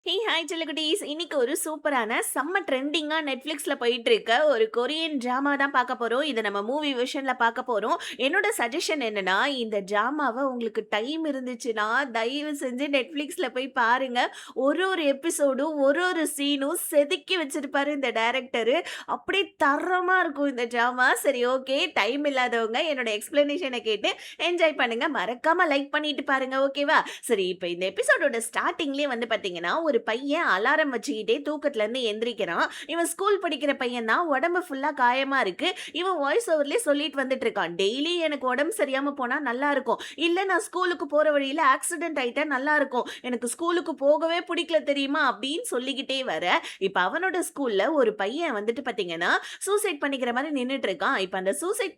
Hey hi செல்லக்குட்டீஸ்! இன்னைக்கு ஒரு சூப்பரான செம்ம ட்ரெண்டிங்கா Netflixல போயிட்டுருக்க ஒரு கொரியன் டிராமா தான் பார்க்க போறோம். இத நம்ம மூவி வெர்ஷன்ல பார்க்க போறோம். என்னோட சஜஷன் என்னன்னா, இந்த டிராமாவ உங்களுக்கு டைம் இருந்துச்சுன்னா, தயவு செஞ்சு Netflixல போய் பாருங்க. ஒரு ஒரு எபிசோடும், ஒரு ஒரு சீனும் செதுக்கி வச்சிருப்பாரு இந்த டைரக்டரு. அப்படியே தரமா இருக்கும் இந்த டிராமா. சரி ஓகே, டைம் இல்லாதவங்க என்னோட எக்ஸ்ப்ளனேஷன கேட்டு என்ஜாய் பண்ணுங்க. மறக்காம லைக் பண்ணிட்டு பாருங்க. ஓகேவா? சரி, இப்ப இந்த எபிசோடோட ஸ்டார்ட்டிங்லயே வந்து பார்த்தீங்கன்னா, ஒரு பையன் அலாரம் வச்சுக்கிட்டே தூக்கத்துலருந்து எந்திரிக்கிறான். இவன் ஸ்கூல் படிக்கிற பையன் தான். உடம்பு ஃபுல்லா காயமா இருக்கு. இவன் வாய்ஸ் ஓவர்லயே சொல்லிட்டு வந்துட்டு இருக்கான். டெய்லி எனக்கு உடம்பு சரியாம போனா நல்லா இருக்கும். இல்ல நான் ஸ்கூலுக்கு போற வழியில ஆக்சிடென்ட் ஆயிட்டா நல்லா இருக்கும். எனக்கு ஸ்கூலுக்கு போகவே பிடிக்கல தெரியுமா? அப்படின்னு சொல்லிக்கிட்டே வர, இப்ப அவனோட ஸ்கூல்ல ஒரு பையன் வந்துட்டு பார்த்தீங்கன்னா, சூசைட் பண்ணிக்கிற மாரி நின்னுட்டு இருக்கான். இப்ப அந்த சூசைட்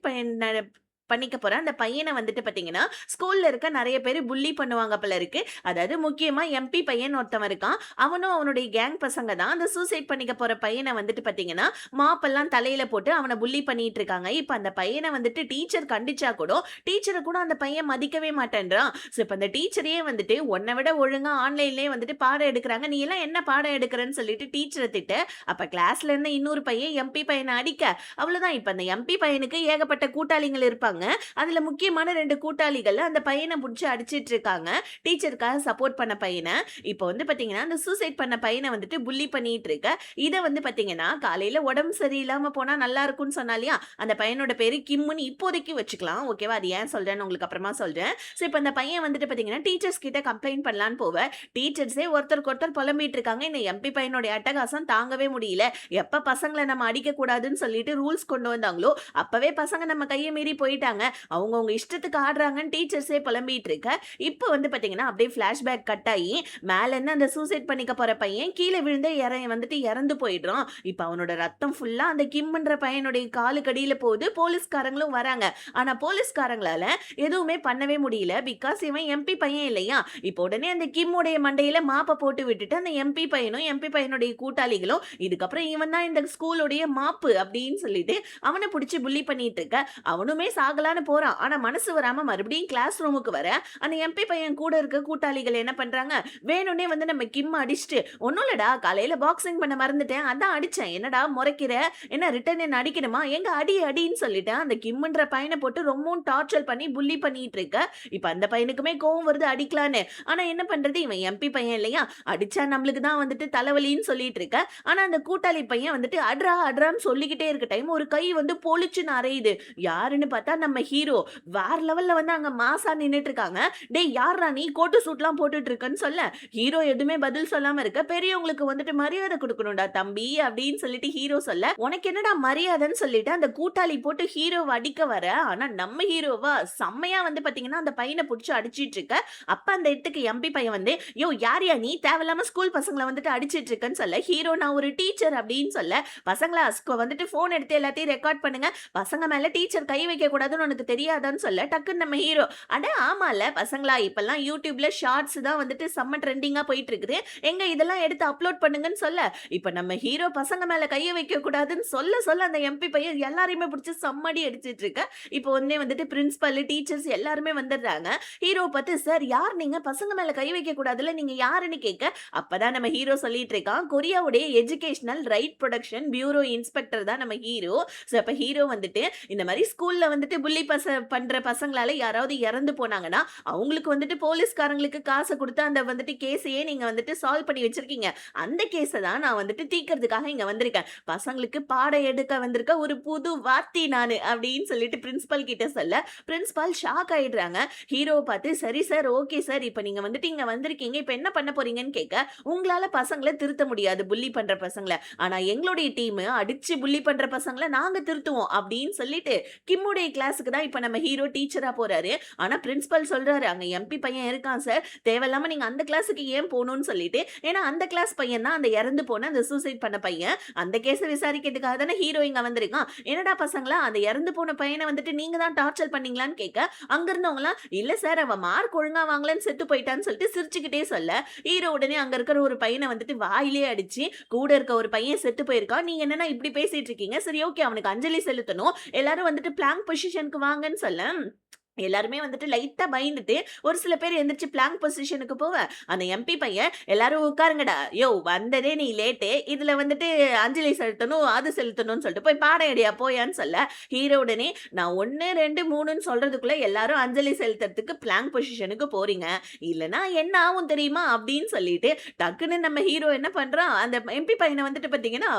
பண்ணிக்க போற அந்த பையன வந்துட்டு பார்த்தீங்கன்னா, ஸ்கூல்ல இருக்க நெறைய பேரு புல்லி பண்ணுவாங்க போல இருக்கு. அதாவது முக்கியமா எம்பி பையன்னு ஒருத்தவன் இருக்கான். அவனும் அவனுடைய கேங் பசங்க தான். அந்த சூசைட் பண்ணிக்க போற பையன வந்துட்டு பார்த்தீங்கன்னா, மாப்பெல்லாம் தலையில போட்டு அவன புல்லி பண்ணிட்டு இருக்காங்க. இப்ப அந்த பையன வந்துட்டு டீச்சர் கண்டிச்சா கூட, டீச்சர கூட அந்த பையன் மதிக்கவே மாட்டேன்றான். ஸோ இப்ப அந்த டீச்சரயே வந்துட்டு, "உன்ன விட ஒழுங்கா ஆன்லைன்லயே வந்துட்டு பாடம் எடுக்குறாங்க. நீ எல்லாம் என்ன பாடம் எடுக்குறன்னு?" சொல்லிட்டு டீச்சர திட்ட, அப்ப கிளாஸ்ல இருந்த இன்னொரு பையன் எம்பி பையன அடிக்க, அவ்வளோதான். இப்ப அந்த எம்பி பையனுக்கு ஏகப்பட்ட கூட்டாளிகள் இருப்பாங்க. அதுல முக்கியமான 2 கூட்டாளிகள் அந்த பையன புடிச்சு அடிச்சிட்டு இருக்காங்க. டீச்சருக்காக சப்போர்ட் பண்ண பையன. இப்போ வந்து பாத்தீங்கன்னா, அந்த சூசைட் பண்ண பையன வந்துட்டு புல்லி பண்ணிட்டு இருக்க. இத வந்து பாத்தீங்கன்னா, காலையில உடம்பு சரியில்லாம போனா நல்லா இருக்கும்னு சொன்னா இல்லையா? அந்த பையனோட பேரு கிம்முன்னு இப்போதைக்கு வச்சுக்கலாம். ஓகேவா? அது ஏன் சொல்றேன்னு உங்களுக்கு அப்புறமா சொல்றேன். ஸோ இப்ப அந்த பையன் வந்துட்டு பாத்தீங்கன்னா, டீச்சர்ஸ் கிட்ட கம்ப்ளைண்ட் பண்ணலான்னு போவ. டீச்சர்ஸே ஒருத்தருக்கு ஒருத்தர் புலம்பிட்டு இருக்காங்க. இந்த எம்பி பையனுடைய அட்டகாசம் தாங்கவே முடியல. எப்ப பசங்கள நம்ம அடிக்கக்கூடாதுன்னு சொல்லிட்டு ரூல்ஸ் கொண்டு வந்தாங்களோ, அப்பவே பசங்க நம்ம கைய மீறி போயிட்டாங்க. அவங்கவங்க இஷ்டத்துக்கு ஆடுறாங்கன்னு டீச்சர்ஸே புலம்பிட்டு இருக்க. இப்ப வந்து பாத்தீங்கன்னா, அப்படியே ஃபிளாஷ்பேக் கட் ஆயி, மேலருந்து அந்த சூசைட் பண்ணிக்க போற பையன் கீழ விழுந்து வந்துட்டு இறந்து போயிடுறான். இப்ப அவனோட ரத்தம் ஃபுல்லா அந்த கிம்ன்ற பையனுடைய காலுக்கு அடியில போகுது. போலீஸ்காரங்களும் வராங்க. ஆனா போலீஸ்காரங்களால எதுவுமே பண்ணவே முடியல. பிகாஸ் இவன் எம்பி பையன் இல்லையா? இப்ப உடனே அந்த கிம்முடைய மண்டையில மாப்ப போட்டு விட்டுட்டு, அந்த எம்பி பையனும், எம்பி பையனுடைய கூட்டாளிகளும், இதுக்கப்புறம் இவன் தான் இந்த ஸ்கூலுடைய மாப்பு அப்படின்னு சொல்லிட்டு அவன புடிச்சு புல்லி பண்ணிட்டு இருக்க. அவனுமே சாகலான்னு போறான். ஆனா மனசு வராம மறுபடியும் கிளாஸ் ரூமுக்கு வர, அந்த எம்பி பையன் கூட இருக்க கூட்டாளிகள் என்ன பண்றாங்க, வேணும்னே வந்து நம்ம கிம்ம அடிச்சுட்டு, "ஒண்ணும் இல்லடா, காலையில பாக்ஸிங் பண்ண மறந்துட்டேன். அதான் அடிச்சேன். என்னடா மொறைக்கிற? என்ன ரிட்டர்ன் என்ன அடிக்கணுமா? எங்க அடி அடின்னு" சொல்லிட்டு அந்த கிம்ன்ற பையன போட்டு ரொம்பவும் டார்ச்சர் பண்ணி புல்லி பண்ணிட்டு இருக்க. இப்ப அந்த பையனுக்குமே கோவம் வருது அடிக்கலான்னு. ஆனா என்ன பண்றது? இவன் எம்பி பையன் இல்லையா? அடிச்சா நம்மளுக்கு தான் வந்துட்டு தலைவலின்னு சொல்லிட்டு இருக்க. ஆனா அந்த கூட்டாளி பையன் வந்துட்டு அட்றா அட்றான்னு சொல்லிக்கிட்டே இருக்க டைம் ஒரு கை வந்து பொளிச்சுன்னு அறையுது. யாருன்னு பார்த்தா நம்ம ஹீரோ. வேற லெவல்ல வந்து அங்க மாஸா நின்னுட்டு இருக்காங்க. "டேய் யார்றா நீ கோட்டு சூட்லாம் போட்டுட்டு இருக்கன்னு" சொல்ல, ஹீரோ எதுவுமே பதில் சொல்லாம இருக்க. "பெரியவங்களுக்கு வந்துட்டு மரியாதை குடுக்கணும்டா தம்பி" அப்படின்னு சொல்லிட்டு ஹீரோ சொல்ல, "உனக்கு என்னடா மரியாதைன்னு" சொல்லிட்டு அந்த கூட்டாளி போட்டு ஹீரோவ அடிக்க வர, ஆனா நம்ம ஹீரோவா செம்மையா வந்து பார்த்தீங்கன்னா, அந்த பையன புடிச்சு அடிச்சிட்டு இருக்க. அப்ப அந்த இடத்துக்கு எம்பி பையன் வந்து, "யோவ் யார்யா நீ? தேவையில்லாம ஸ்கூல் பசங்கள வந்துட்டு அடிச்சிட்டு இருக்கன்னு" சொல்ல, ஹீரோ "நான் ஒரு டீச்சர்" அப்படின்னு சொல்ல, "பசங்களா வந்துட்டு ஃபோன் எடுத்து எல்லாத்தையும் ரெக்கார்ட் பண்ணுங்க. பசங்க மேல டீச்சர் கை வைக்கக் கூடாதுன்னு உனக்கு தெரியாதான்னு" சொல்ல, டக்குன்னு நம்ம ஹீரோ, "அட ஆமால்ல பசங்களா, இப்பல்லாம் YouTubeல ஷார்ட்ஸ் தான் வந்துட்டு செம்ம ட்ரெண்டிங்கா போயிட்டு இருக்குது. எங்க இதெல்லாம் எடுத்து அப்லோட் பண்ணுங்கன்னு" சொல்ல, இப்ப நம்ம ஹீரோ பசங்க மேல கைய வைக்கக் கூடாதுன்னு சொல்ல சொல்ல அந்த எம்பி பையன் எல்லாரையுமே புடிச்சு செம்ம அடி அடிச்சிட்டு இருக்க. இப்போ உடனே வந்துட்டு பிரின்சிபல், டீச்சர்ஸ் எல்லாருமே வந்துடுறாங்க. ஹீரோவ பார்த்து, "சார் யார் நீங்க? பசங்க மேல கை வைக்கக் கூடாதுல்ல, நீங்க யாருன்னு?" கேட்க, அப்பதான் நம்ம ஹீரோ சொல்லிட்டு இருக்கான், "கொரியாவுடைய educational right production bureau inspector தான் நம்ம ஹீரோ." ஸோ அப்ப ஹீரோ வந்துட்டு, இந்த மாரி ஸ்கூல்ல வந்துட்டு புல்லி பண்ற பசங்களால யாராவது இறந்து போனாங்கன்னா, அவங்களுக்கு வந்துட்டு போலீஸ்காரங்களுக்கு காச குடுத்து அந்த வந்துட்டு கேஸையே நீங்க வந்துட்டு சால்வ் பண்ணி வச்சிருக்கீங்க. அந்த கேஸ தான் நான் வந்துட்டு தீர்க்கறதுக்காக இங்க வந்திருக்கேன். பசங்களுக்கு பாடம் எடுக்க வந்திருக்க ஒரு புது வாத்தி நானு அப்படின்னு சொல்லிட்டு பிரின்சிபல் கிட்ட சொல்ல, பிரின்சிபல் ஷாக் ஆயிடுறாங்க. ஹீரோவ பார்த்து, "சரி சார், ஓகே சார். இப்ப நீங்க வந்துட்டு இங்க வந்திருக்கீங்க. இப்ப என்ன பண்ண போறீங்கன்னு?" கேட்க, "உங்களால பசங்கள திருத்த முடியாது, புல்லி பண்ற பசங்கள. ஆனா எங்களுடைய டீம் அடிச்சு புல்லி பண்ற பசங்கள நாங்க திருத்துவோம்" அப்படின்னு சொல்லிட்டு, கிம்முடைய கிளாஸ்க்கு தான் இப்ப நம்ம ஹீரோ டீச்சரா போறாரு. ஆனா பிரின்சிபல் சொல்றாரு, "அங்க எம்பி பையன் இருக்கான் சார். தேவையில்லாம நீங்க அந்த கிளாஸ்க்கு ஏன் போணும்னு" சொல்லிட்டு. ஏன்னா அந்த கிளாஸ் பையன் தான் அந்த இறந்து போன அந்த சூசைட் பண்ண பையன். அந்த கேஸ விசாரிக்கிறதுக்காக தானே ஹீரோ இங்க வந்திருக்கான். "என்னடா பசங்களா, அந்த இறந்து போன பையன வந்துட்டு நீங்க தான் டார்ச்சர் பண்ணீங்களான்னு?" கேட்க, அங்க இருந்தவங்கலாம், "இல்ல சார், அவன் மார்க் ஒழுங்கா வாங்கலன்னு செத்து போயிட்டான்னு" சொல்லிட்டு சிரிச்சுக்கிட்டே சொல்ல, ஹீரோ உடனே அங்க இருக்கிற ஒரு பையன வந்துட்டு வாயிலேயே அடிச்சு, "கூட இருக்க ஒரு பையன் செத்து போயிருக்கான். நீங்க என்னன்னா இப்படி பேசிட்டு இருக்கீங்க? சரி ஓகே, அவனுக்கு அஞ்சலி செலுத்தணும். எல்லாரும் வந்துட்டு பிளாங்க் பொசிஷனுக்கு வாங்கன்னு" சொல்ல, எல்லாருமே வந்துட்டு லைட்டா பயந்துட்டு, ஒரு சில பேர் எந்திரிச்சு பிளாங்க் பொசிஷனுக்கு போவ, அந்த எம்பி பையன் எல்லாரும் உட்காருங்கடா. யோவ் வந்ததே நீ லேட்டு. இதுல வந்துட்டு அஞ்சலி செலுத்தணும், அது செலுத்தணும்னு சொல்லிட்டு போய் பாடம் எடியா போயான்னு சொல்ல, ஹீரோ உடனே நான் 1, 2, 3ன்னு சொல்றதுக்குள்ள எல்லாரும் அஞ்சலி செலுத்துறதுக்கு பிளாங்க் பொசிஷனுக்கு போறீங்க. இல்லன்னா என்ன ஆவும் தெரியுமா? அப்படின்னு சொல்லிட்டு, டக்குன்னு நம்ம ஹீரோ என்ன பண்றான், அந்த எம்பி பையன வந்துட்டு பாத்தீங்கன்னா,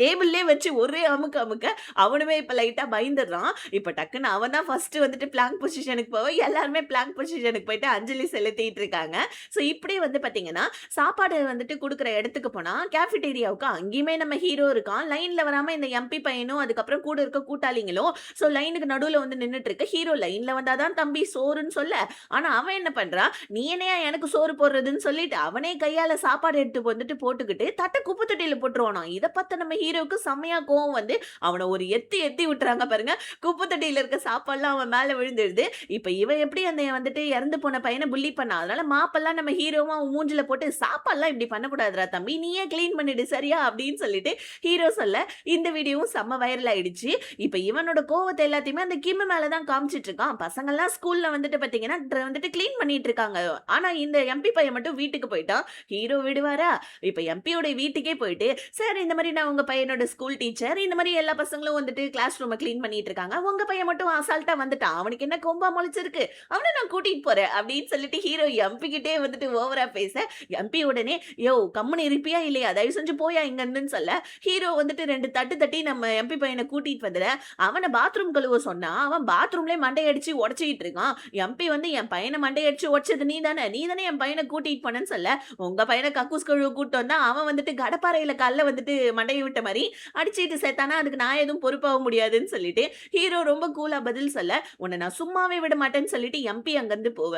டேபிள்லயே வச்சு ஒரே அமுக்கு அமுக்க, அவனுமே இப்ப லைட்டா பயந்துடுறான். இப்ப டக்குன்னு அவன் தான் ஃபர்ஸ்ட் வந்துட்டு பிளாங்க் பொசிஷனுக்கு போவ, எல்லாருமே பிளாங்க் பொசிஷனுக்கு போயிட்டு அஞ்சலி செலுத்திட்டு இருக்காங்க. ஸோ இப்படி வந்து பார்த்தீங்கன்னா, சாப்பாடு வந்துட்டு குடுக்குற இடத்துக்கு போனா, கேஃபிடேரியாவுக்கு அங்கேயுமே நம்ம ஹீரோ இருக்கான். லைன்ல வராம இந்த எம்பி பையனும், அதுக்கப்புறம் கூட இருக்க கூட்டாளிங்களும், ஸோ லைனுக்கு நடுவுல வந்து நின்னுட்டு இருக்கு. ஹீரோ லைன்ல வந்தா தான் தம்பி சோறுன்னு சொல்ல, ஆனா அவன் என்ன பண்றான், "நீ என்னையா எனக்கு சோறு போடுறதுன்னு" சொல்லிட்டு, அவனே கையால சாப்பாடு எடுத்து வந்துட்டு போட்டுக்கிட்டு, தட்ட குப்பை தொட்டியில போட்டுருவானாம். இத பார்த்த நம்ம ஹீரோவுக்கு செம்மையா கோவம் வந்து, அவன ஒரு எத்து எத்தி விட்டுறாங்க பாருங்க. குப்பை தொட்டியில இருக்க சாப்பாடுலாம் அவன் மேல விழுந்துடுது. இப்ப இவன் எப்படி அந்த வந்துட்டு இறந்து போன பையன புல்லி பண்ணான். அதனால மாப்பெல்லாம் நம்ம ஹீரோவும் அவன் மூஞ்சில போட்டு, "சாப்பாடுலாம் இப்படி பண்ணக்கூடாதுடா தம்பி. நீயே கிளீன் பண்ணிடு சரியா?" அப்படின்னு சொல்லிட்டு ஹீரோ சொல்ல, இந்த வீடியோவும் செம்ம வைரல் ஆயிடுச்சு. இப்ப இவனோட கோவத்த எல்லாத்தையுமே அந்த கிம்மு மேல தான் காமிச்சிட்டு இருக்கான். பசங்கள்லாம் ஸ்கூல்ல வந்துட்டு பாத்தீங்கன்னா, வந்துட்டு கிளீன் பண்ணிட்டு இருக்காங்க. ஆனா இந்த எம்பி பையன் மட்டும் வீட்டுக்கு போயிட்டான். ஹீரோ விடுவாரா? இப்ப எம்பியோட வீட்டுக்கே போயிட்டு, "சார் இந்த மாரி நான் உங்க பையனோட ஸ்கூல் டீச்சர். இந்த மாரி எல்லா பசங்களும் வந்துட்டு கிளாஸ் ரூம கிளீன் பண்ணிட்டு இருக்காங்க. உங்க பையன் மட்டும் அசால்ட்டா வந்துட்டான். அவனுக்கு என்ன கொம்பா முளைச்சிருக்கு? அவன நான் கூட்டிட்டு போறேன்." அப்படின்னு சொல்லிட்டு ஹீரோ எம்பி கிட்டயே வந்துட்டு ஓவரா பேச, எம்பி உடனே, "யோவ் கம்முனு இருப்பியா இல்லையா? தயவு செஞ்சு போயா இங்கருந்துன்னு" சொல்ல, ஹீரோ வந்துட்டு 2 தட்டு தட்டி நம்ம எம்பி பையன கூட்டிட்டு வந்துட, அவன பாத்ரூம் கழுவ சொன்னா, அவன் பாத்ரூம்லயே மண்டைய அடிச்சு உடைச்சுக்கிட்டு இருக்கான். எம்பி வந்து, "என் பையன மண்டைய அடிச்சு உடைச்சது நீ தானே? நீ தானே என் பையன கூட்டிட்டு போனன்னு" சொல்ல, உங்க பையன கக்கூஸ் கழுவ கூட்டிட்டு வந்தா, அவன் வந்துட்டு கடப்பாரையில கல்ல வந்துட்டு மண்டைய விட்ட மாரி அடிச்சுட்டு செத்தானா, அதுக்கு நான் எதுவும் பொறுப்பாக முடியாதுன்னு சொல்லிட்டு, ஹீரோ ரொம்ப கூலா பதில் சொல்ல, "உன்ன நான் சும்மாவே விட மாட்டேன்னு" சொல்லிட்டு எம்பி அங்கருந்து போவ.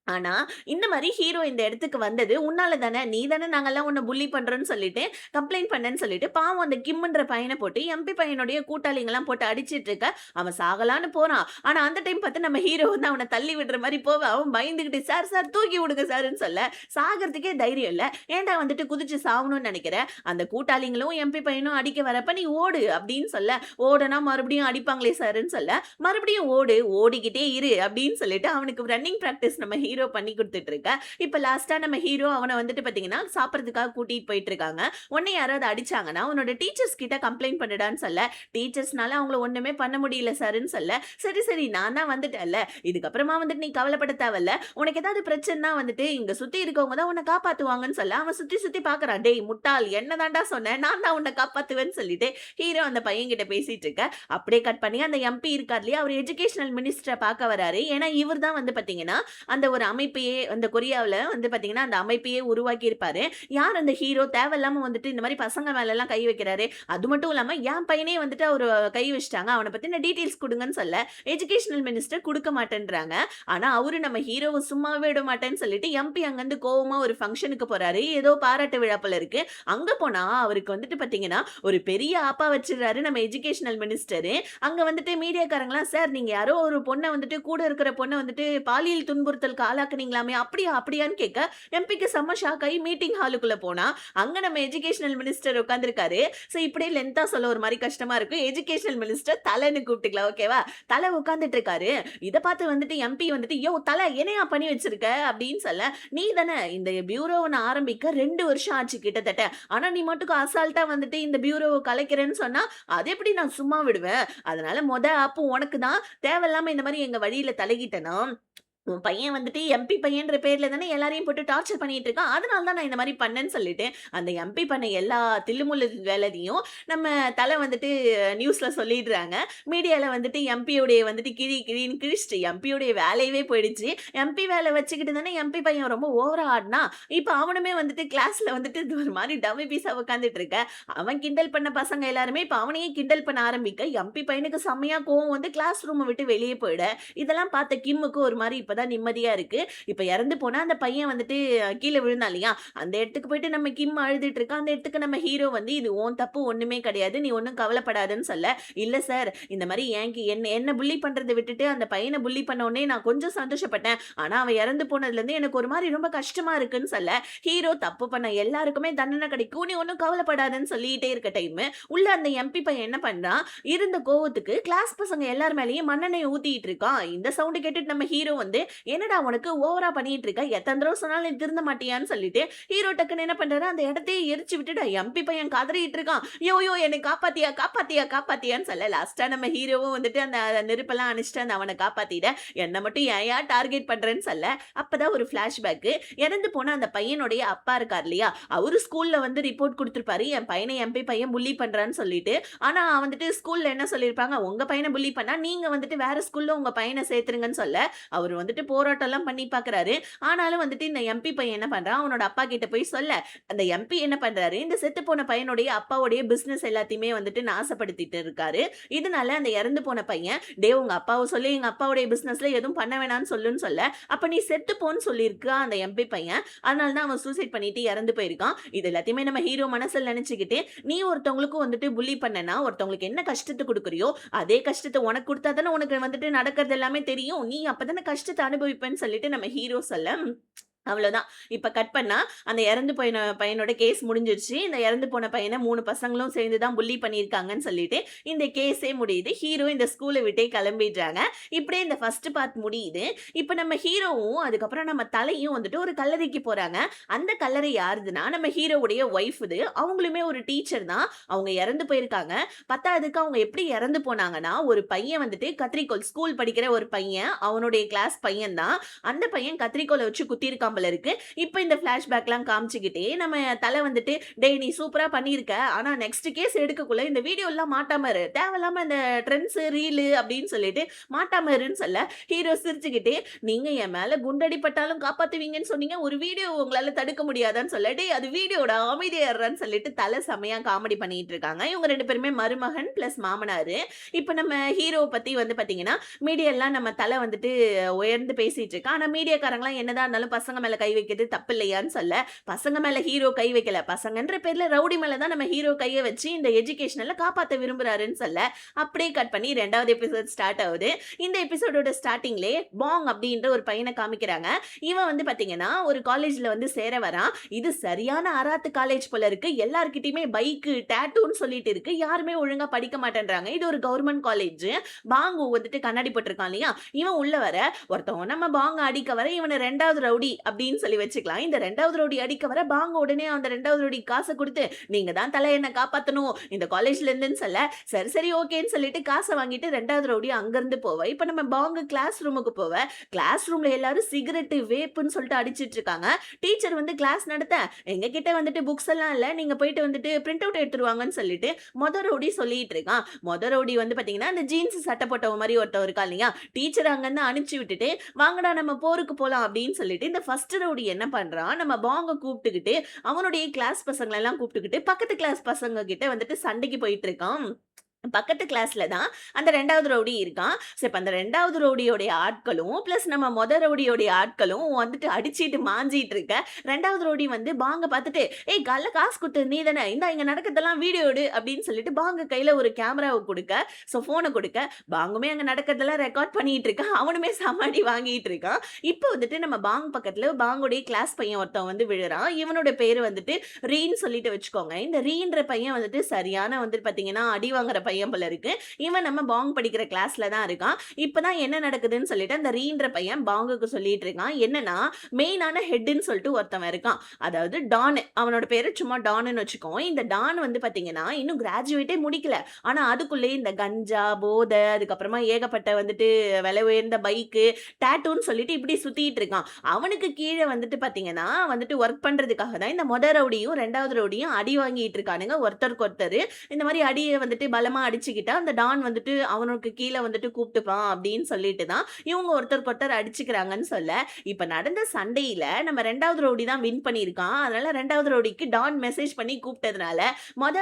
ஆனா, இந்த மாரி ஹீரோ இந்த இடத்துக்கு வந்தது உன்னால தானே, நீ தானே நாங்கலாம் உன்ன புல்லி பண்றோம்ன்னு சொல்லிட்டு, கம்ப்ளைண்ட் பண்ணேன்னு சொல்லிட்டு, பாவம் அந்த கிம்ன்ற பையன போட்டு, எம்பி பையனுடைய கூட்டாளிங்கலாம் போட்டு அடிச்சிட்டு இருக்க, அவன் சாகலான்னு போறான். ஆனா, அந்த டைம் பார்த்து நம்ம ஹீரோ வந்து அவன தள்ளி விடுற மாரி போவ, அவன் பயந்துகிட்டு, "சார், சார் தூக்கி விடுங்க சார்ன்னு" சொல்ல, சாகறதுக்கே தைரியம் இல்ல. "ஏன்டா வந்துட்டு குதிச்சு சாவணும்னு நெனைக்கிற? அந்த கூட்டாளிங்களும், எம்பி பையனும் அடிக்க வரப்ப நீ ஓடு" அப்படின்னு சொல்ல, "ஓடுனா மறுபடியும் அடிப்பாங்களே சார்ன்னு" சொல்ல, "மறுபடியும் ஓடு, ஓடிக்கிட்டே இரு" அப்படின்னு சொல்லிட்டு அவனுக்கு ரன்னிங் பிராக்டிஸ் நம்ம ஹீரோ பண்ணி குடுத்துட்டு இருக்க. இப்ப லாஸ்ட்டா நம்ம ஹீரோ அவன வந்துட்டு பாத்தீங்கன்னா, சாப்பிடுறதுக்காக கூட்டிட்டு போயிட்டு இருக்காங்க. உன்ன யாராவது அடிச்சாங்கன்னா, உன்னோட டீச்சர்ஸ் கிட்ட கம்ப்ளைண்ட் பண்ணுடான்னு சொல்ல, டீச்சர்ஸ்னால அவங்கள ஒண்ணுமே பண்ண முடியல சார்ன்னு சொல்ல, "சரி, சரி நான் தான் வந்துட்டேன்ல. இதுக்கப்புறமா வந்துட்டு நீ கவலைப்பட தேவையில்ல. உனக்கு ஏதாவது பிரச்சனைனா வந்துட்டு இங்க சுத்தி இருக்கவங்க தான் உன்ன காப்பாத்துவாங்கன்னு" சொல்ல, அவன் சுத்தி சுத்தி பாக்குறான். "டேய் முட்டாள் என்ன தான்டா சொன்னேன். நான் தான் உன்ன காப்பாத்துவேன்னு" சொல்லிட்டு ஹீரோ அந்த பையன் கிட்ட பேசிட்டு இருக்க. அப்படியே கட் பண்ணி அந்த எம்பி இருக்கார் இல்லையா, அவர் எஜுகேஷனல் மினிஸ்டர பாக்க வராரு. ஏன்னா, இவர் தான் வந்து பாத்தீங்கன்னா, அந்த ஒரு அமைப்பையே அந்த கொரியாவுல வந்து பார்த்தீங்கன்னா, அந்த அமைப்பையே உருவாக்கி இருப்பாரு. யார் அந்த ஹீரோ தேவையில்லாம வந்துட்டு இந்த மாரி பசங்க மேலலாம் கை வைக்கிறாரு. அது மட்டும் இல்லாம என் பையனே வந்துட்டு அவரு கை வச்சுட்டாங்க. அவன பத்தின டீட்டெயில்ஸ் குடுங்கன்னு சொல்ல, எஜுகேஷனல் மினிஸ்டர் குடுக்க மாட்டேன்றாங்க. ஆனா, அவரு நம்ம ஹீரோவ சும்மாவே விட மாட்டேன்னு சொல்லிட்டு, எம்பி அங்கருந்து கோவமா ஒரு ஃபங்ஷனுக்கு போறாரு. ஏதோ பாராட்டு விழா போல இருக்கு. அங்க போனா அவருக்கு வந்துட்டு பார்த்தீங்கன்னா, ஒரு பெரிய ஆப்பா வச்சுடுறாரு நம்ம எஜுகேஷனல் மினிஸ்டரு. அங்க வந்துட்டு மீடியாக்காரங்கலாம், "சார் நீங்க யாரோ ஒரு பொண்ண வந்துட்டு கூட இருக்கிற பொண்ண வந்துட்டு பாலியல் துன்புறுத்தலுக்கு ஆளாக்குனீங்களாமே, அப்படியா? அப்படியான்னு" கேட்க, எம்பிக்கு செம்ம ஷாக் ஆயி மீட்டிங் ஹாலுக்குள்ள போனா, அங்க நம்ம எஜுகேஷனல் மினிஸ்டர் உட்கார்ந்திருக்காரு. ஸோ இப்படியே லென்த்தா சொல்ல ஒரு மாரி கஷ்டமா இருக்கும். எஜுகேஷனல் மினிஸ்டர் தலன்னு கூப்பிட்டுக்கலாம். ஓகேவா? தல உட்கார்ந்துட்டு இருக்காரு. இத பார்த்து வந்துட்டு எம்பி வந்துட்டு, "யோவ் தல என்னையா பண்ணி வச்சிருக்க?" அப்படின்னு சொல்ல, "நீ தானே இந்த பியூரோவ நான் ஆரம்பிக்க 2 வருஷம் ஆச்சு கிட்டத்தட்ட. ஆனா நீ மட்டும் அசால்ட்டா வந்துட்டு இந்த பியூரோவ கலைக்கிறேன்னு சொன்னா, அது எப்படி நான் சும்மா விடுவேன்? அதனால ஆப்பு உனக்கு தான். தேவையில்லாம இந்த மாரி எங்க வழியில தலையிட்டனா, உன் பையன் வந்துட்டு எம்பி பையன்ற பேர்ல தானே எல்லாரையும் போட்டு டார்ச்சர் பண்ணிட்டு இருக்கான். அதனால தான் நான் இந்த மாரி பண்ணேன்னு" சொல்லிட்டு, அந்த எம்பி பண்ண எல்லா தில்லுமுல்லு வேலையும் நம்ம தல வந்துட்டு நியூஸ்ல சொல்லிடுறாங்க. மீடியால வந்துட்டு எம்பியோடைய வந்துட்டு கிழி கிழின்னு கிழிச்சுட்டு எம்பியோடைய வேலையவே போயிடுச்சு. எம்பி வேல வச்சுக்கிட்டு தானே எம்பி பையன் ரொம்ப ஓவரா ஆடுனான். இப்ப அவனுமே வந்துட்டு கிளாஸ்ல வந்துட்டு இது ஒரு மாரி டம்மி பீஸா உட்கார்ந்துட்டு இருக்க. அவன் கிண்டல் பண்ண பசங்க எல்லாருமே இப்ப அவனையே கிண்டல் பண்ண ஆரம்பிக்க, எம்பி பையனுக்கு செம்மையா கோவம் வந்து கிளாஸ் ரூம விட்டு வெளியே போயிட, இதெல்லாம் பார்த்த கிம்முக்கு ஒரு மாரி இப்பதான் அப்பதான் நிம்மதியா இருக்கு. இப்ப இறந்து போனா அந்த பையன் வந்துட்டு கீழ விழுந்தான் இல்லையா? அந்த இடத்துக்கு போயிட்டு நம்ம கிம் அழுதுட்டு இருக்கா. அந்த இடத்துக்கு நம்ம ஹீரோ வந்து இது உன் தப்பு ஒண்ணுமே கிடையாது. நீ ஒண்ணும் கவலைப்படாதன்னு சொல்ல, இல்ல சார் இந்த மாரி என்ன என்ன புல்லி பண்றத விட்டுட்டு அந்த பையன புல்லி பண்ண உடனே நான் கொஞ்சம் சந்தோஷப்பட்டேன். ஆனா அவன் இறந்து போனதுலருந்து எனக்கு ஒரு மாரி ரொம்ப கஷ்டமா இருக்குன்னு சொல்ல, ஹீரோ தப்பு பண்ண எல்லாருக்குமே தண்டனை கிடைக்கும். நீ ஒண்ணும் கவலைப்படாதன்னு சொல்லிட்டே இருக்க டைமு, உள்ள அந்த எம்பி பையன் என்ன பண்றான், இருந்த கோவத்துக்கு கிளாஸ் பசங்க எல்லார் மேலயும் மண்ணெண்ணெய ஊத்திட்டு இருக்கான். இந்த சவுண்ட் கேட்டுட்டு நம்ம ஹீரோ வந்து, "என்னடா உனக்கு ஓவரா பண்ணிட்டு இருக்க. எத்தன தடவ சொன்னாலும் நீ திருந்த மாட்டியான்னு" சொல்லிட்டு, ஹீரோ டக்குன்னு என்ன பண்றாரு, அந்த இடத்தையே எரிச்சு விட்டுட்டு எம்பி பையன் கதறிட்டு இருக்கான். "யோ யோ என்னை காப்பாத்தியா, காப்பாத்தியா, காப்பாத்தியான்னு" சொல்ல லாஸ்ட்டா நம்ம ஹீரோவும் வந்துட்டு அந்த நெருப்பெல்லாம் அணைச்சுட்டு அந்த அவன காப்பாத்திட, "என்ன மட்டும் ஏன்யா டார்கெட் பண்றேன்னு" சொல்ல, அப்பதான் ஒரு ஃபிளாஷ்பேக்கு இறந்து போன அந்த பையனுடைய அப்பா இருக்கார் இல்லையா, அவரு ஸ்கூல்ல வந்து ரிப்போர்ட் குடுத்திருப்பாரு. என் பையன எம்பி பையன் புல்லி பண்றான்னு சொல்லிட்டு. ஆனா வந்துட்டு ஸ்கூல்ல என்ன சொல்லியிருப்பாங்க, உங்க பையன புல்லி பண்ணா நீங்க வந்துட்டு வேற ஸ்கூல்ல உங்க பையன சேர்த்துருங்கன்னு சொல்ல, அவரு வந்துட்டு போராட்டம்லாம் பண்ணி பார்க்குறாரு. ஆனாலும் வந்துட்டு இந்த எம்பி பையன் என்ன பண்றான், அவனோட அப்பா கிட்ட போய் சொல்ல, அந்த எம்பி என்ன பண்றாரு, இந்த செத்து போன பையனுடைய அப்பாவுடைய பிசினஸ் எல்லாத்தையுமே வந்துட்டு நாசப்படுத்திட்டு இருக்காரு. இதனால அந்த இறந்து போன பையன், "டேய் உங்க அப்பாவ சொல்லி எங்க அப்பாவுடைய பிசினஸ்ல எதுவும் பண்ண வேணாம்னு சொல்லுன்னு" சொல்ல, அப்ப நீ செத்து போன்னு சொல்லியிருக்கான் அந்த எம்பி பையன். அதனால தான் அவன் சூசைட் பண்ணிட்டு இறந்து போயிருக்கான். இது எல்லாத்தையுமே நம்ம ஹீரோ மனசுல நினைச்சுக்கிட்டு, நீ ஒருத்தவங்களுக்கும் வந்துட்டு புல்லி பண்ணனா, ஒருத்தவங்களுக்கு என்ன கஷ்டத்த குடுக்குறியோ, அதே கஷ்டத்த உனக்கு குடுத்தா தானே உனக்கு வந்துட்டு நடக்கிறது எல்லாமே தெரியும். நீ அப்பதானே கஷ்டத்த அனுபவிப்பேன்னு சொல்லிட்டு நம்ம ஹீரோ சொல்ல, அவ்வளோதான். இப்ப கட் பண்ணா, அந்த இறந்து போயின பையனோட கேஸ் முடிஞ்சிருச்சு. இந்த இறந்து போன பையன 3 பசங்களும் சேர்ந்து தான் புல்லி பண்ணியிருக்காங்கன்னு சொல்லிட்டு, இந்த கேஸே முடியுது. ஹீரோ இந்த ஸ்கூல விட்டே கிளம்பிடுறாங்க. இப்படியே இந்த ஃபர்ஸ்ட் பார்ட் முடியுது. இப்ப நம்ம ஹீரோவும், அதுக்கப்புறம் நம்ம தலையும் வந்துட்டு ஒரு கல்லறைக்கு போறாங்க. அந்த கல்லறை யாருதுன்னா, நம்ம ஹீரோவுடைய ஒய்ஃப் இது. அவங்களுமே ஒரு டீச்சர் தான். அவங்க இறந்து போயிருக்காங்க. பத்தாததுக்கு அவங்க எப்படி இறந்து போனாங்கன்னா, ஒரு பையன் வந்துட்டு கத்தரிக்கோல் ஸ்கூல் படிக்கிற ஒரு பையன், அவனுடைய கிளாஸ் பையன் தான். அந்த பையன் கத்தரிக்கோல வச்சு குத்தியிருக்கான் போல இருக்கு. இப்ப இந்த ஃபிளாஷ்பேக்லாம் காமிச்சுக்கிட்டே நம்ம தல வந்துட்டு, "டேய் நீ சூப்பரா பண்ணியிருக்க. ஆனா நெக்ஸ்ட் கேஸ் எடுக்கக்குள்ள இந்த வீடியோலாம் மாட்டாம இரு. தேவையில்லாம இந்த ட்ரெண்ட்ஸ், ரீலு அப்படின்னு சொல்லிட்டு மாட்டாம இருன்னு" சொல்ல, ஹீரோ சிரிச்சுக்கிட்டே, "நீங்க என் மேல குண்டடிப்பட்டாலும் காப்பாத்துவீங்கன்னு சொன்னீங்க. ஒரு வீடியோ உங்களால தடுக்க முடியாதான்னு" சொல்ல, "டேய் அது வீடியோடா அமைதியா இருடான்னு" சொல்லிட்டு தல செமையா காமெடி பண்ணிட்டு இருக்காங்க. இவங்க 2 பேருமே மருமகன் பிளஸ் மாமனாரு. இப்ப நம்ம ஹீரோவ பத்தி வந்து பாத்தீங்கன்னா, மீடியாலாம் நம்ம தல வந்துட்டு உயர்ந்து பேசிட்டு இருக்கான். ஆனா மீடியாக்காரங்கலாம் என்னதான் இருந்தாலும் பசங்க மேல கை வைக்கிறது தப்பு இல்லையான்னு சொல்ல, பசங்க மேல ஹீரோ கை வைக்கல. பசங்கன்ற பேர்ல ரவுடி மேல தான் நம்ம ஹீரோ கைய வச்சு இந்த எஜுகேஷனல காப்பாத்த விரும்புறாருன்னு சொல்ல, அப்படியே கட் பண்ணி 2வது எபிசோட் ஸ்டார்ட் ஆகுது. இந்த எபிசோடோட ஸ்டார்ட்டிங்லயே பாங் அப்படின்ற ஒரு பையன காமிக்கிறாங்க. இவன் வந்து பாத்தீங்கன்னா, ஒரு காலேஜ்ல வந்து சேர வரான். இது சரியான அராத்து காலேஜ் போல இருக்கு. எல்லார்கிட்டயுமே பைக்கு, டாட்டூன்னு சொல்லிட்டு இருக்கு. யாருமே ஒழுங்கா படிக்க மாட்டேன்றாங்க. இது ஒரு கவர்மெண்ட் காலேஜ். பாங்கு வந்துட்டு கண்ணாடி போட்டிருக்கான் இல்லையா? இவன் உள்ள வர, ஒருத்தவன் நம்ம பாங்க அடிக்க வர, இவன 2வது ரவுடி அப்படின்னு சொல்லி வச்சுக்கலாம். இந்த 2வது ரவுடி அடிக்க வர, பாங்க உடனே அந்த 2வது ரவுடி காச குடுத்து, "நீங்க தான் தல என்ன காப்பாத்தணும் இந்த காலேஜ்ல இருந்துன்னு" சொல்ல, சரி சரி ஓகேன்னு சொல்லிட்டு காச வாங்கிட்டு 2வது ரவுடி அங்கிருந்து போவ. இப்ப நம்ம பாங்க கிளாஸ் ரூமுக்கு போவ. கிளாஸ் ரூம்ல எல்லாரும் சிகரெட், வேப்புன்னு சொல்லிட்டு அடிச்சிட்டு இருக்காங்க. டீச்சர் வந்து கிளாஸ் நடத்த, "எங்க கிட்ட வந்துட்டு புக்ஸ் எல்லாம் இல்ல. நீங்க போயிட்டு வந்துட்டு பிரிண்ட் அவுட் எடுத்துட்டு வாங்கன்னு" சொல்லிட்டு ரவுடி சொல்லிட்டு இருக்கான். ரவுடி வந்து பாத்தீங்கன்னா, அந்த ஜீன்ஸ் சட்டை போட்டவன் மாரி ஒருத்தன் இருக்கான் இல்லையா? டீச்சர் அங்கருந்து அனுப்பிச்சு விட்டுட்டு, "வாங்கடா நம்ம போருக்கு போலாம்" அப்படின்னு சொல்லிட்டு இந்த ஃபர்ஸ்ட் ரவுடி என்ன பண்றான், நம்ம பாங்க கூப்பிட்டுக்கிட்டு, அவனுடைய கிளாஸ் பசங்கள எல்லாம் கூப்பிட்டுக்கிட்டு, பக்கத்து கிளாஸ் பசங்க கிட்ட வந்துட்டு சண்டைக்கு போயிட்டு இருக்கான். பக்கத்து கிளாஸ்ல தான் அந்த 2வது ரவுடி இருக்கான். சோ இப்ப அந்த 2வது ரவுடியோடைய ஆட்களும், பிளஸ் நம்ம ரவுடியோடைய ஆட்களும் வந்துட்டு அடிச்சிட்டு மாஞ்சிட்டு இருக்க. 2வது ரவுடி வந்து பாங்க பார்த்துட்டு, "ஏய் காலைல காசு குடுத்தது நீ தானே? இந்தா இங்க நடக்கிறதெல்லாம் வீடியோ எடு" அப்படின்னு சொல்லிட்டு பாங்க கையில ஒரு கேமராவ குடுக்க, ஃபோன குடுக்க, பாங்குமே அங்க நடக்கிறதெல்லாம் ரெக்கார்ட் பண்ணிட்டு இருக்கான். அவனுமே செம அடி வாங்கிட்டு இருக்கான். இப்ப வந்துட்டு நம்ம பாங் பக்கத்துல பாங்குடைய கிளாஸ் பையன் ஒருத்தன் வந்து விழுறான். இவனோட பேரு வந்துட்டு ரீன்னு சொல்லிட்டு வச்சுக்கோங்க. இந்த ரீன்ற பையன் வந்துட்டு சரியான வந்து பார்த்தீங்கன்னா, அடி வாங்குற பையன் போல இருக்கு. இவன் நம்ம பாங் படிக்கிற கிளாஸ்ல தான் இருக்கான். இப்பதான் என்ன நடக்குதுன்னு சொல்லிட்டு அந்த ரீன்ற பையன் பாங்குக்கு சொல்லிட்டு இருக்கான். என்னன்னா, மெயினான ஹெட்ன்னு சொல்லிட்டு ஒருத்தவன் இருக்கான். அதாவது டான். அவனோட பேரு சும்மா டான்னு வச்சுக்கோங்க. இந்த டான் வந்து பாத்தீங்கன்னா, இன்னும் கிராஜுவேட்டே முடிக்கல. ஆனா அதுக்குள்ளயே இந்த கஞ்சா, போதை, அதுக்கப்புறமா ஏகப்பட்ட வந்துட்டு விலை உயர்ந்த பைக்கு, டாட்டூன்னு சொல்லிட்டு இப்படி சுத்திட்டு இருக்கான். அவனுக்கு கீழ வந்துட்டு பாத்தீங்கன்னா, வந்துட்டு வொர்க் பண்றதுக்காக தான் இந்த ரவுடியும், 2வது ரவுடியும் அடி வாங்கிட்டு இருக்கானுங்க ஒருத்தருக்கு ஒருத்தரு. இந்த மாரி அடிய வந்துட்டு பலமா பயங்கரமா அடிச்சுக்கிட்டா, அந்த டான் வந்துட்டு அவனுக்கு கீழ வந்துட்டு கூப்ட்டுப்பான் அப்படின்னு சொல்லிட்டு தான், இவங்க ஒருத்தருக்கு ஒருத்தர் அடிச்சுக்கிறாங்கன்னு சொல்ல, இப்ப நடந்த சண்டையில நம்ம 2வது ரவுடி தான் வின் பண்ணியிருக்கான். அதனால 2வது ரவுடிக்கு டான் மெசேஜ் பண்ணி கூப்ட்டதுனால,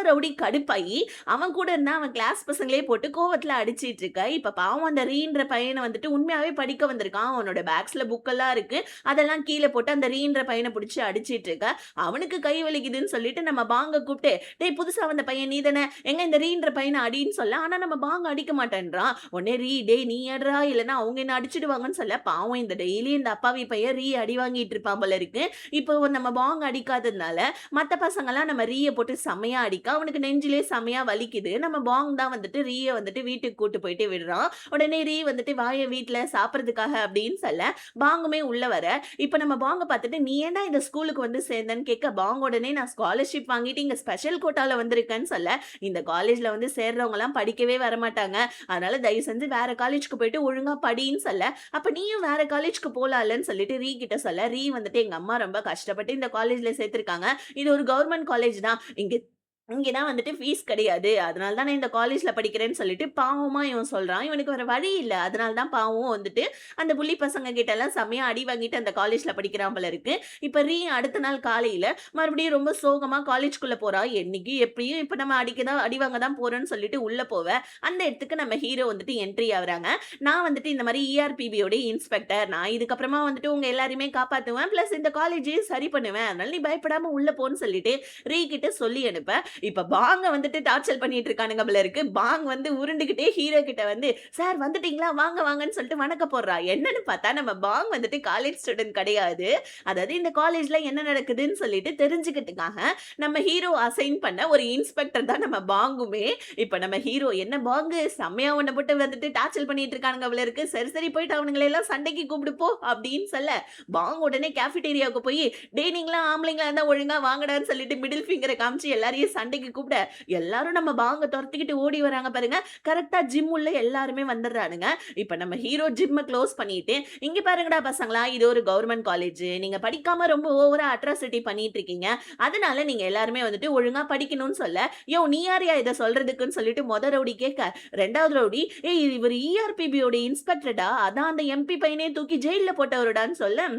ரவுடி கடுப்பாயி, அவன் கூட இருந்த அவன் கிளாஸ் பசங்களே போட்டு கோவத்துல அடிச்சிட்டு இருக்க. இப்ப பாவம் அந்த ரீன்ற பையன வந்துட்டு உண்மையாவே படிக்க வந்திருக்கான். அவனோட பேக்ஸ்ல புக்கெல்லாம் இருக்கு. அதெல்லாம் கீழ போட்டு அந்த ரீன்ற பையன புடிச்சு அடிச்சிட்டு இருக்க. அவனுக்கு கை வலிக்குதுன்னு சொல்லிட்டு நம்ம பாங்க கூப்ட்டு, "டேய் புதுசா வந்த பையன் நீ தானே? எங்க இந்த ரீன்ற பையன அடின்னு" சொல்ல. ஆனா நம்ம பாங்க அடிக்க மாட்டேன்றான். உடனே "டேய் நீ அட்றா இல்லன்னா அவங்க என்ன அடிச்சுடுவாங்கன்னு" சொல்ல. பாவம் இந்த டெய்லி இந்த அப்பாவி பையன் அடி வாங்கிட்டு இருப்பான் போல இருக்கு. இப்போ நம்ம பாங்க அடிக்காததுனால, மத்த பசங்கலாம் நம்ம போட்டு செம்மையா அடிக்க, அவனுக்கு நெஞ்சிலே செம்மையா வலிக்குது. நம்ம பாங் தான் வந்துட்டு வந்துட்டு வீட்டுக்கு கூட்டு போயிட்டு விடுறான். உடனே வந்துட்டு "வாயேன் வீட்ல சாப்பிடுறதுக்காக" அப்படின்னு சொல்ல, பாங்குமே உள்ள வர, இப்ப நம்ம பாங்க பார்த்துட்டு, "நீ ஏன்டா இந்த ஸ்கூலுக்கு வந்து சேர்ந்தன்னு?" கேட்க, பாங் உடனே "நான் ஸ்காலர்ஷிப் வாங்கிட்டு இங்க ஸ்பெஷல் கோட்டால வந்திருக்கேன்னு" சொல்ல, "இந்த காலேஜ்ல வந்து சேர்றவங்கலாம் படிக்கவே வரமாட்டாங்க. அதனால தயவு செஞ்சு வேற காலேஜ்க்கு போயிட்டு ஒழுங்கா படின்னு" சொல்ல, "அப்ப நீயும் வேற காலேஜ்க்கு போலாம்லன்னு" சொல்லிட்டு கிட்ட சொல்ல, வந்துட்டு "எங்க அம்மா ரொம்ப கஷ்டப்பட்டு இந்த காலேஜ்ல சேர்த்திருக்காங்க. இது ஒரு கவர்ன்மென்ட் காலேஜ் தான். இங்க இங்க தான் வந்துட்டு ஃபீஸ் கிடையாது. அதனால தான் நான் இந்த காலேஜ்ல படிக்கிறேன்னு" சொல்லிட்டு பாவமா இவன் சொல்றான். இவனுக்கு வேற வழி இல்ல. அதனால தான் பாவம் வந்துட்டு அந்த புள்ளி பசங்க கிட்டலாம் செம்மையா அடி வாங்கிட்டு அந்த காலேஜ்ல படிக்கிறான் போல இருக்கு. இப்ப அடுத்த நாள் காலையில மறுபடியும் ரொம்ப சோகமா காலேஜ்க்குள்ள போறா. என்னைக்கு எப்படியும் இப்ப நம்ம அடி வாங்க தான் போறோம்ன்னு சொல்லிட்டு உள்ள போவ. அந்த இடத்துக்கு நம்ம ஹீரோ வந்துட்டு என்ட்ரி ஆகுறாங்க. "நான் வந்துட்டு இந்த மாரி ERPB இன்ஸ்பெக்டர். நான் இதுக்கப்புறமா வந்துட்டு உங்க எல்லாரையுமே காப்பாத்துவேன். பிளஸ் இந்த காலேஜையும் சரி பண்ணுவேன். அதனால நீ பயப்படாம உள்ள போன்னு" சொல்லிட்டு கிட்ட சொல்லி அனுப்ப. இப்ப பாங்க வந்துட்டு டார்ச்சர் பண்ணிட்டு இருக்கானுங்க போல இருக்கு. பாங் வந்து உருண்டுகிட்டே ஹீரோ கிட்ட வந்து, "சார் வந்துட்டீங்களா? வாங்க வாங்கன்னு" சொல்லிட்டு வணக்கம் போடுறா. என்னன்னு பார்த்தா நம்ம பாங் வந்துட்டு காலேஜ் ஸ்டூடண்ட் கிடையாது. அதாவது இந்த காலேஜ்ல என்ன நடக்குதுன்னு சொல்லிட்டு தெரிஞ்சுக்கிறதுக்காக நம்ம ஹீரோ அசைன் பண்ண ஒரு இன்ஸ்பெக்டர் தான் நம்ம பாங்குமே. இப்ப நம்ம ஹீரோ, "என்ன பாங்கு செம்மையா உன்ன போட்டு வந்துட்டு டார்ச்சர் பண்ணிட்டு இருக்கானுங்க போல இருக்கு. சரி சரி போயிட்டு அவனுங்கள எல்லாம் சண்டைக்கு கூப்பிடு போ" அப்படின்னு சொல்ல, பாங் உடனே கேஃபிடேரியாவுக்கு போய், "டேய் நீங்கலாம் ஆம்பளைங்களா இருந்தா ஒழுங்கா வாங்கடான்னு" சொல்லிட்டு மிடில் ஃபிங்கர காமிச்சு எல்லாரையும் சண்டைக்கு கூப்பிட, எல்லாரும் நம்ம பாங்க தொரத்திக்கிட்டு ஓடி வராங்க பாருங்க. கரெக்ட்டா ஜிம் உள்ள எல்லாருமே வந்துடுறானுங்க. இப்ப நம்ம ஹீரோ ஜிம்ம க்ளோஸ் பண்ணிட்டு, "இங்க பாருங்கடா பசங்களா, இது ஒரு கவர்ன்மென்ட் காலேஜ். நீங்க படிக்காம ரொம்ப ஓவரா அட்ராசிட்டி பண்ணிட்டு இருக்கீங்க. அதனால நீங்க எல்லாருமே வந்துட்டு ஒழுங்கா படிக்கணும்னு" சொல்ல, "யோவ் நீ யாருயா இத சொல்றதுக்குன்னு" சொல்லிட்டு ரவுடி கேட்க, 2வது ரவுடி, "ஏய் இவரு ERPB இன்ஸ்பெக்டர்டா. அதான் அந்த MP பையனே தூக்கி ஜெயில்ல போட்டவருடான்னு" சொல்ல,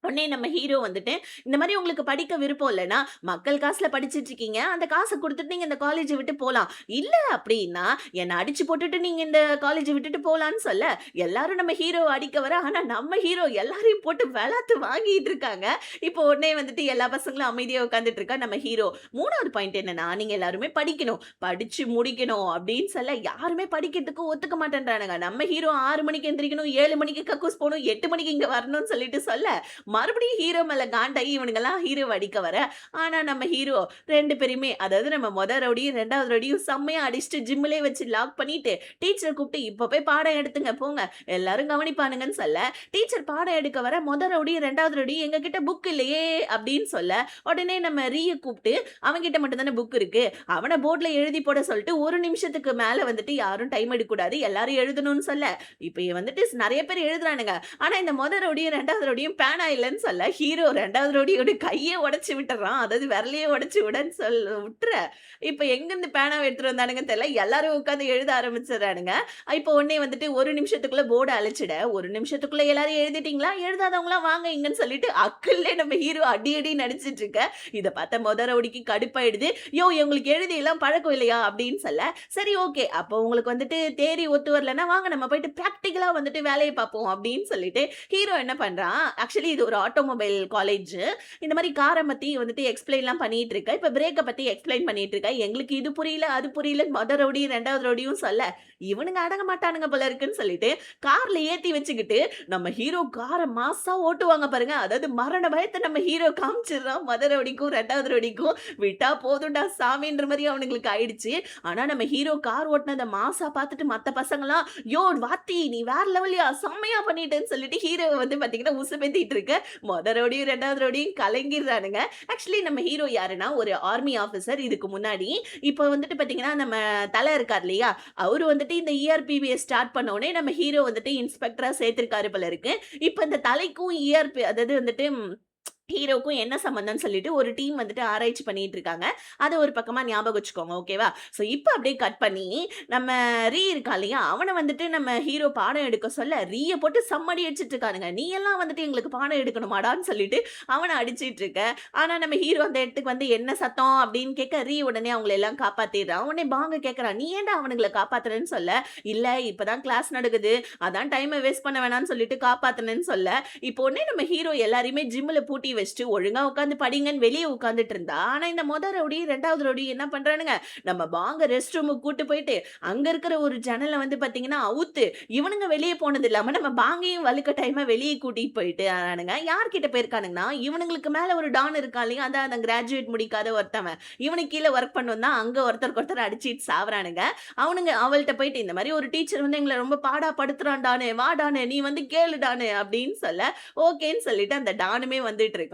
உடனே நம்ம ஹீரோ வந்துட்டு, "இந்த மாரி உங்களுக்கு படிக்க விருப்பம் இல்லன்னா, மக்கள் காசுல படிச்சுட்டு இருக்கீங்க. அந்த காச குடுத்துட்டு நீங்க இந்த காலேஜ விட்டு போலாம். இல்ல அப்டின்னா, என்ன அடிச்சு போட்டுட்டு நீங்க இந்த காலேஜ விட்டுட்டு போலான்னு" சொல்ல, எல்லாரும் நம்ம ஹீரோவ அடிக்க வர, ஆனா நம்ம ஹீரோ எல்லாரையும் போட்டு வெளாத்து வாங்கிட்டு இருக்காங்க. இப்போ உடனே வந்துட்டு எல்லா பசங்களும் அமைதியா உட்கார்ந்துட்டு இருக்கா. நம்ம ஹீரோ, "3வது பாயிண்ட் என்னன்னா, நீங்க எல்லாருமே படிக்கணும். படிச்சு முடிக்கணும்" அப்டின்னு சொல்ல, யாருமே படிக்கிறதுக்கு ஒத்துக்க மாட்டேன்றானுங்க. நம்ம ஹீரோ 6 மணிக்கு எந்திரிக்கணும், 7 மணிக்கு கக்கூஸ் போணும், 8 மணிக்கு இங்க வரணும்னு சொல்லிட்டு சொல்ல, மறுபடியும் ஹீரோ மேல காண்டாயி இவனுங்கலாம் ஹீரோவ அடிக்க வர, ஆனா நம்ம ஹீரோ 2 பேரையுமே, அதாவது நம்ம ரவுடியும் 2வது ரவுடியும் செம்மையா அடிச்சுட்டு ஜிம்லயே வச்சு லாக் பண்ணிட்டு, டீச்சர கூப்பிட்டு, "இப்ப போய் பாடம் எடுத்துங்க போங்க. எல்லாரும் கவனிப்பானுங்கன்னு" சொல்ல, டீச்சர் பாடம் எடுக்க வர ரவுடியும் 2வது ரவுடியும், "எங்க கிட்ட புக் இல்லையே" அப்படின்னு சொல்ல, உடனே நம்ம கூப்பிட்டு, "அவன்கிட்ட மட்டும் தானே புக் இருக்கு. அவன போர்ட்ல எழுதி போட சொல்லிட்டு 1 நிமிஷத்துக்கு மேல வந்துட்டு யாரும் டைம் எடுக்கக்கூடாது. எல்லாரும் எழுதணும்னு" சொல்ல, இப்ப வந்துட்டு நெறைய பேர் எழுதுறானுங்க. ஆனா இந்த ரவுடியும் 2வது ரவுடியும் பேனா இல்லன்னு சொல்ல, ஹீரோ 2வது ரவுடியோட கையே உடைச்சு விட்டுர்றான். அதாவது விரலையே உடைச்சு விடன்னு விட்டுற. இப்ப எங்கிருந்து பேனாவ எடுத்துட்டு வந்தானுங்கன்னு தெரியல. எல்லாரும் உட்கார்ந்து எழுத ஆரம்பிச்சுடுறானுங்க. இப்ப உடனே வந்துட்டு 1 நிமிஷத்துக்குள்ள போர்ட அழிச்சிட, 1 நிமிஷத்துக்குள்ள எல்லாரும் எழுதிட்டீங்களா? எழுதாதவங்கலாம் வாங்க இங்கன்னு சொல்லிட்டு அக்குல்லே நம்ம ஹீரோ அடி அடின்னு அடிச்சிட்டு இருக்க. இத பார்த்த ரவுடிக்கு கடுப்பாயிடுது. இவங்களுக்கு எழுதி எல்லாம் பழக்கம் இல்லையா? அப்படின்னு சொல்ல, சரி ஓகே. அப்போ உங்களுக்கு வந்துட்டு தியரி ஒத்து வரலன்னா வாங்க நம்ம போயிட்டு பிராக்டிகலா வந்துட்டு வேலைய பார்ப்போம் அப்படின்னு சொல்லிட்டு ஹீரோ என்ன பண்றான், ஆக்சுவலி இது ஒரு ஆட்டோமொபைல் காலேஜ். இந்த மாரி கார பத்தி வந்துட்டு எக்ஸ்ப்ளைன்லாம் பண்ணிட்டு இருக்க. இப்ப பிரேக்க பத்தி எக்ஸ்ப்ளைன் பண்ணிட்டு இருக்க. எங்களுக்கு இது புரியல, அது புரியலன்னு ரவுடியும் 2வது ரவுடியும் சொல்ல, இவனுங்க அடங்க மாட்டானுங்க போல இருக்குன்னு சொல்லிட்டு கார்ல ஏத்தி வச்சுக்கிட்டு நம்ம ஹீரோ கார மாஸா ஓட்டுவாங்க பாருங்க. அதாவது மரண பயத்த நம்ம ஹீரோ காமிச்சிடுறான். ரவுடிக்கும் 2வது ரவுடிக்கும் விட்டா போதும்டா சாமின்ற மாரி அவனுங்களுக்கு ஆயிடுச்சு. ஆனா நம்ம ஹீரோ கார் ஓட்டுனத மாஸா பார்த்துட்டு மத்த பசங்கலாம், "யோ வாத்தி நீ வேற லெவல்யா செம்மையா பண்ணிட்டேன்னு" சொல்லிட்டு ஹீரோவ வந்து பார்த்தீங்கன்னா உசுப்பேத்திட்டு இருக்க. ரவுடியும் 2வது ரவுடியும் கலங்கிடுறானுங்க. ஆக்சுவலி நம்ம ஹீரோ யாருன்னா, ஒரு ஆர்மி ஆஃபீசர் இதுக்கு முன்னாடி. இப்ப வந்துட்டு பார்த்தீங்கன்னா, நம்ம தல இருக்கார் இல்லையா? அவரு வந்துட்டு இந்த ERPBய ஸ்டார்ட் பண்ண உடனே நம்ம ஹீரோ வந்துட்டு இன்ஸ்பெக்டரா சேர்த்திருக்காரு போல இருக்கு. இப்ப இந்த தலைக்கும் அதாவது வந்துட்டு ஹீரோக்கும் என்ன சம்மந்தம்னு சொல்லிட்டு ஒரு டீம் வந்துட்டு ஆராய்ச்சி பண்ணிட்டு இருக்காங்க. அத ஒரு பக்கமா ஞாபகம் வச்சுக்கோங்க. ஓகேவா? ஸோ இப்ப அப்படியே கட் பண்ணி, நம்ம ரீ இருக்கான் இல்லையா? அவன வந்துட்டு நம்ம ஹீரோ பாடம் எடுக்க சொல்ல, ரீய போட்டு செம்ம அடிச்சிட்டு இருக்கானுங்க. "நீ எல்லாம் வந்துட்டு எங்களுக்கு பாடம் எடுக்கணுமாடான்னு" சொல்லிட்டு அவன அடிச்சிட்டு இருக்க. ஆனா நம்ம ஹீரோ அந்த இடத்துக்கு வந்து "என்ன சத்தம்?" அப்படின்னு கேட்க, ரீ உடனே அவங்கள எல்லாம் காப்பாத்திர்றான். உடனே பாங்க கேட்கறான், "நீ ஏன்டா அவனுங்கள காப்பாத்துறன்னு?" சொல்ல, "இல்ல இப்பதான் கிளாஸ் நடக்குது. அதான் டைம வேஸ்ட் பண்ண வேணாம்னு சொல்லிட்டு காப்பாத்துனேன்னு" சொல்ல, இப்போ உடனே நம்ம ஹீரோ எல்லாரையுமே ஜிம்ல பூட்டி வச்சுட்டு ஒழுங்கா உட்காந்து படிங்கன்னு வெளிய உட்கார்ந்துட்டு இருந்தா, ஆனா இந்த ரவுடி, 2வது ரவுடி என்ன பண்றானுங்க, நம்ம பாங்க ரெஸ்ட் ரூமுக்கு கூட்டு போயிட்டு, அங்க இருக்கிற ஒரு ஜன்னல வந்து பாத்தீங்கன்னா அவுத்து, இவனுங்க வெளிய போனது இல்லாம நம்ம பாங்கையும் வலுக்கட்டாயமா வெளிய கூட்டிட்டு போயிட்டானுங்க. யார்கிட்ட போயிருக்கானுங்கன்னா, இவனுங்களுக்கு மேல ஒரு டான் இருக்கான் இல்லையா? அதான் அந்த கிராஜுவேட் முடிக்காத ஒருத்தவன். இவனுக்கு கீழ ஒர்க் பண்ணவன் தான் அங்க ஒருத்தருக்கு ஒருத்தர் அடிச்சுட்டு சாவறானுங்க. அவனுங்க அவள்ட்ட போயிட்டு இந்த மாரி ஒரு டீச்சர் வந்து எங்கள ரொம்ப பாடா படுத்துறான் டானு, வா டானு, நீ வந்து கேளு டானு அப்படின்னு சொல்ல, ஓகேன்னு சொல்லிட்டு அந்த டானுமே வந்துட்டு இருக்கான்.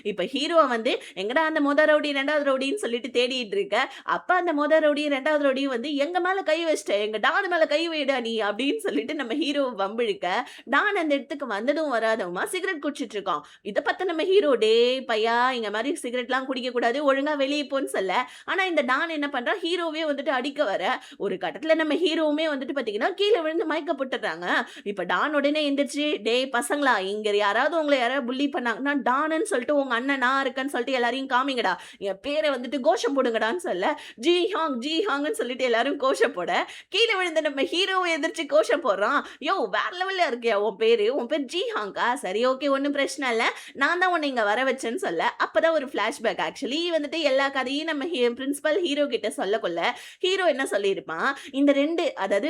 இப்ப ஹீரோ வந்து எங்கடா அந்த ரவுடி, 2வது ரவுடின்னு சொல்லிட்டு தேடிட்டு இருக்க. அப்ப அந்த ரவுடி, 2வது ரவுடியும் வந்து எங்க மேல கை வச்சுட்ட. எங்க டான் மேல கை வைடா நீ அப்படின்னு சொல்லிட்டு நம்ம ஹீரோவ வம்பிழுக்க, டான் அந்த இடத்துக்கு வந்ததும் வராதவுமா சிகரெட் குடிச்சிட்டு இருக்கான். இத பாத்த நம்ம ஹீரோ, "டேய் பையா, இங்க மாரி சிகரெட்லாம் குடிக்க கூடாது. ஒழுங்கா வெளிய போன்னு" சொல்ல, ஆனா இந்த டான் என்ன பண்றான், ஹீரோவே வந்துட்டு அடிக்க வர, ஒரு கட்டத்துல நம்ம ஹீரோவுமே வந்துட்டு பாத்தீங்கன்னா, கீழ விழுந்து மயக்கப்பட்டுடுறாங்க. இப்ப டான் உடனே எந்திரிச்சு, "டேய் பசங்களா, இங்க யாராவது உங்கள யாராவது புல்லி பண்ணாங்கன்னா, டானுன்னு சொல்லிட்டு உங்க அண்ணன் நான் இருக்கேன்னு சொல்லிட்டு எல்லாரையும் காமிங்கடா. என் பேர வந்துட்டு கோஷம் போடுங்கடான்னு" சொல்ல, "ஜி ஹாங், ஜி ஹாங்ன்னு" சொல்லிட்டு எல்லாரும் கோஷம் போட, கீழ விழுந்த நம்ம ஹீரோவும் எந்திரிச்சு கோஷம் போடுறான். "யோவ் வேற லெவல்ல இருக்கியா உன் பேரு? உன் பேர் ஜி ஹாங்கா? சரி ஓகே ஒண்ணும் பிரச்சனை இல்ல. நான் தான் உன்ன இங்க வர வச்சேன்னு" சொல்ல, அப்பதான் ஒரு ஃபிளாஷ்பேக். ஆக்சுவலி வந்துட்டு எல்லா கதையும் நம்ம பிரின்சிபல் ஹீரோ கிட்ட சொல்லக்குள்ள, ஹீரோ என்ன சொல்லியிருப்பான், இந்த 2 அதாவது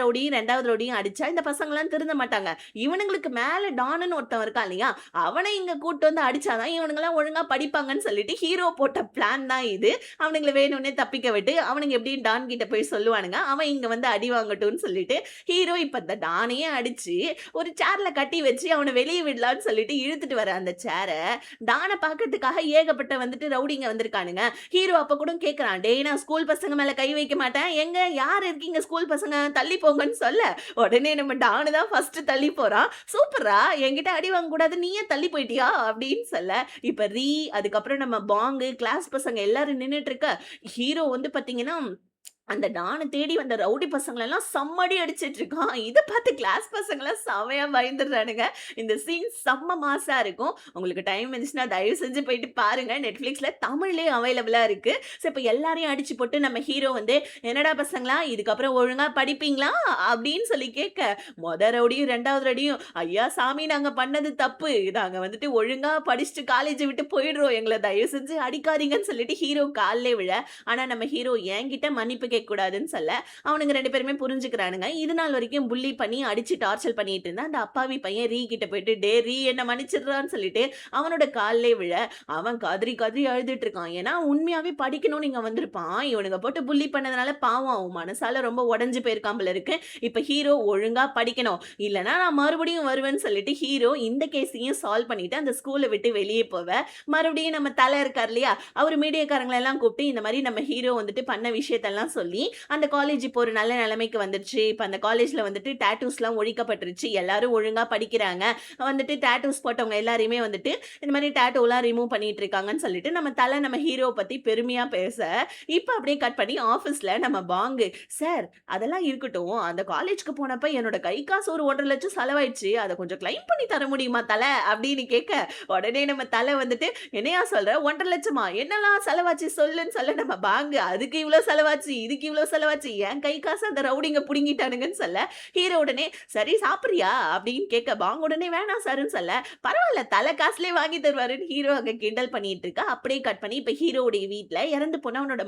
ரவுடியும் 2வது ரவுடியும் அடிச்சா இந்த பசங்கலாம் திருந்த மாட்டாங்க. இவனுங்களுக்கு மேல டானுன்னு ஒருத்தன் இருக்கான் இல்லையா? அவன இங்க கூட்டு வந்து அடிச்சா தான் இவனுங்கலாம் ஒழுங்கா படிப்பாங்கன்னு சொல்லிட்டு ஹீரோ போட்ட பிளான் தான் இது. அவனுங்கள வேணும்னே தப்பிக்க விட்டு, அவனுங்க எப்படியும் டான் கிட்ட போய் சொல்லுவானுங்க. அவன் இங்க வந்து அடி வாங்கட்டும்னு சொல்லிட்டு, ஹீரோ இப்ப இந்த டானையே அடிச்சு, ஒரு சேர்ல கட்டி வச்சு அவன வெளிய விடலான்னு சொல்லிட்டு இழுத்துட்டு வர அந்த சேர, டான பாக்கறதுக்காக ஏகப்பட்ட வந்துட்டு ரவுடிங்க வந்திருக்கானுங்க. ஹீரோ அப்ப கூட கேட்கறான், "டேய் நான் ஸ்கூல் பசங்க மேல கை வைக்க மாட்டேன். எங்க யார் இருக்கீங்க ஸ்கூல் பசங்க? தள்ளி போங்கன்னு" சொல்ல, உடனே நம்ம டானு தான் ஃபர்ஸ்ட் தள்ளி போறான். "சூப்பர்ரா! என்கிட்ட அடி வாங்கக் கூடாது. நீ ஏன் தள்ளி போயிட்டியா?" அப்படின்னு சொல்ல, இப்ப அதுக்கப்புறம் நம்ம பாங்கு, கிளாஸ் பசங்க எல்லாரும் நின்னுட்டு இருக்க, ஹீரோ வந்து பாத்தீங்கன்னா அந்த டான தேடி வந்த ரவுடி பசங்களெல்லாம் செம்ம அடி அடிச்சிட்டு இருக்கான். இத பார்த்து கிளாஸ் பசங்கலாம் செமையா பயந்துடுறானுங்க. இந்த சீன் செம்ம மாஸா இருக்கும். உங்களுக்கு டைம் இருந்துச்சுன்னா தயவு செஞ்சு போயிட்டு பாருங்க. Netflixல தமிழ்லயும் அவைலபிளா இருக்கு. ஸோ இப்ப எல்லாரையும் அடிச்சு போட்டு நம்ம ஹீரோ வந்து, "என்னடா பசங்களா இதுக்கப்புறம் ஒழுங்கா படிப்பீங்களா?" அப்படின்னு சொல்லி கேட்க, ரவுடியும் 2வது ரவுடியும், "ஐயா சாமி நாங்க பண்ணது தப்பு. நாங்க வந்துட்டு ஒழுங்கா படிச்சுட்டு காலேஜ விட்டு போயிடுறோம். எங்கள தயவு செஞ்சு அடிக்காதீங்கன்னு" சொல்லிட்டு ஹீரோ கால்லே விழ, ஆனா நம்ம ஹீரோ என்கிட்ட மன்னிப்பு கேட்கக்கூடாதுன்னு சொல்ல, அவனுங்க 2 பேருமே புரிஞ்சுக்கிறானுங்க. இது நாள் வரைக்கும் புல்லி பண்ணி, அடிச்சு டார்ச்சர் பண்ணிட்டு இருந்த அந்த அப்பாவி பையன் கிட்ட போயிட்டு, "டேய் என்ன மன்னிச்சிடுறான்னு" சொல்லிட்டு அவனோட கால்லே விழ, அவன் கதறி கதறி அழுதுட்டு இருக்கான். ஏன்னா உண்மையாவே படிக்கணும்னு இங்க வந்திருப்பான். இவனுங்க போட்டு புல்லி பண்ணதுனால பாவம் அவன் மனசால ரொம்ப உடைஞ்சு போயிருக்கான் போல இருக்கு. இப்ப ஹீரோ ஒழுங்கா படிக்கணும். இல்லன்னா நான் மறுபடியும் வருவேன்னு சொல்லிட்டு ஹீரோ இந்த கேஸையும் சால்வ் பண்ணிட்டு அந்த ஸ்கூல விட்டு வெளியே போவ, மறுபடியும் நம்ம தல இருக்கார் இல்லையா? அவரு மீடியாக்காரங்கள எல்லாம் கூப்பிட்டு இந்த மாரி நம்ம ஹீரோ வந்துட்டு பண்ண விஷயத்தெல்லாம் சொல்லி, அந்த காலேஜ் இப்போ ஒரு நல்ல நிலைமைக்கு வந்துருச்சு. இப்ப அந்த காலேஜ்ல வந்துட்டு டாட்டூஸ்லாம் ஒழிக்கப்பட்டுருச்சு. எல்லாரும் ஒழுங்கா படிக்கிறாங்க. வந்துட்டு டாட்டூஸ் போட்டவங்க எல்லாரையுமே வந்துட்டு இந்த மாரி டாட்டூலாம் ரிமூவ் பண்ணிட்டு இருக்காங்கன்னு சொல்லிட்டு நம்ம ஹீரோவ பத்தி பெருமையா பேச, இப்ப அப்படியே கட் பண்ணி ஆஃபீஸ்ல நம்ம பாங்கு, "சார் அதெல்லாம் இருக்கட்டும். அந்த காலேஜ்க்கு போனப்ப என்னோட கை காசு ஒரு 1,50,000 செலவாயிடுச்சு. அத கொஞ்சம் கிளைம் பண்ணி தர முடியுமா தல?" அப்படின்னு கேட்க, உடனே நம்ம தல வந்துட்டு, "என்னையா சொல்ற? 1,50,000 என்னலாம் செலவாச்சு சொல்லுன்னு" சொல்ல, நம்ம பாங்கு, "அதுக்கு இவ்ளோ செலவாச்சு, இதுக்கு இவ்ளோ செலவாச்சு. என் கை காசு அந்த ரவுடிங்க புடுங்கிட்டானுங்கன்னு" சொல்ல, ஹீரோ உடனே, "சரி சாப்பிடுறியா?" அப்படின்னு கேட்க, பாங்கு உடனே வேணாம் சார்ன்னு சொல்ல, "பரவால்ல தல காசுலயே வாங்கி தருவாருன்னு" ஹீரோ அங்க கிண்டல் பண்ணிட்டு இருக்க. அப்படியே கட் பண்ணி இப்ப ஹீரோவுடைய வீட்ல இறந்து போன அவனோட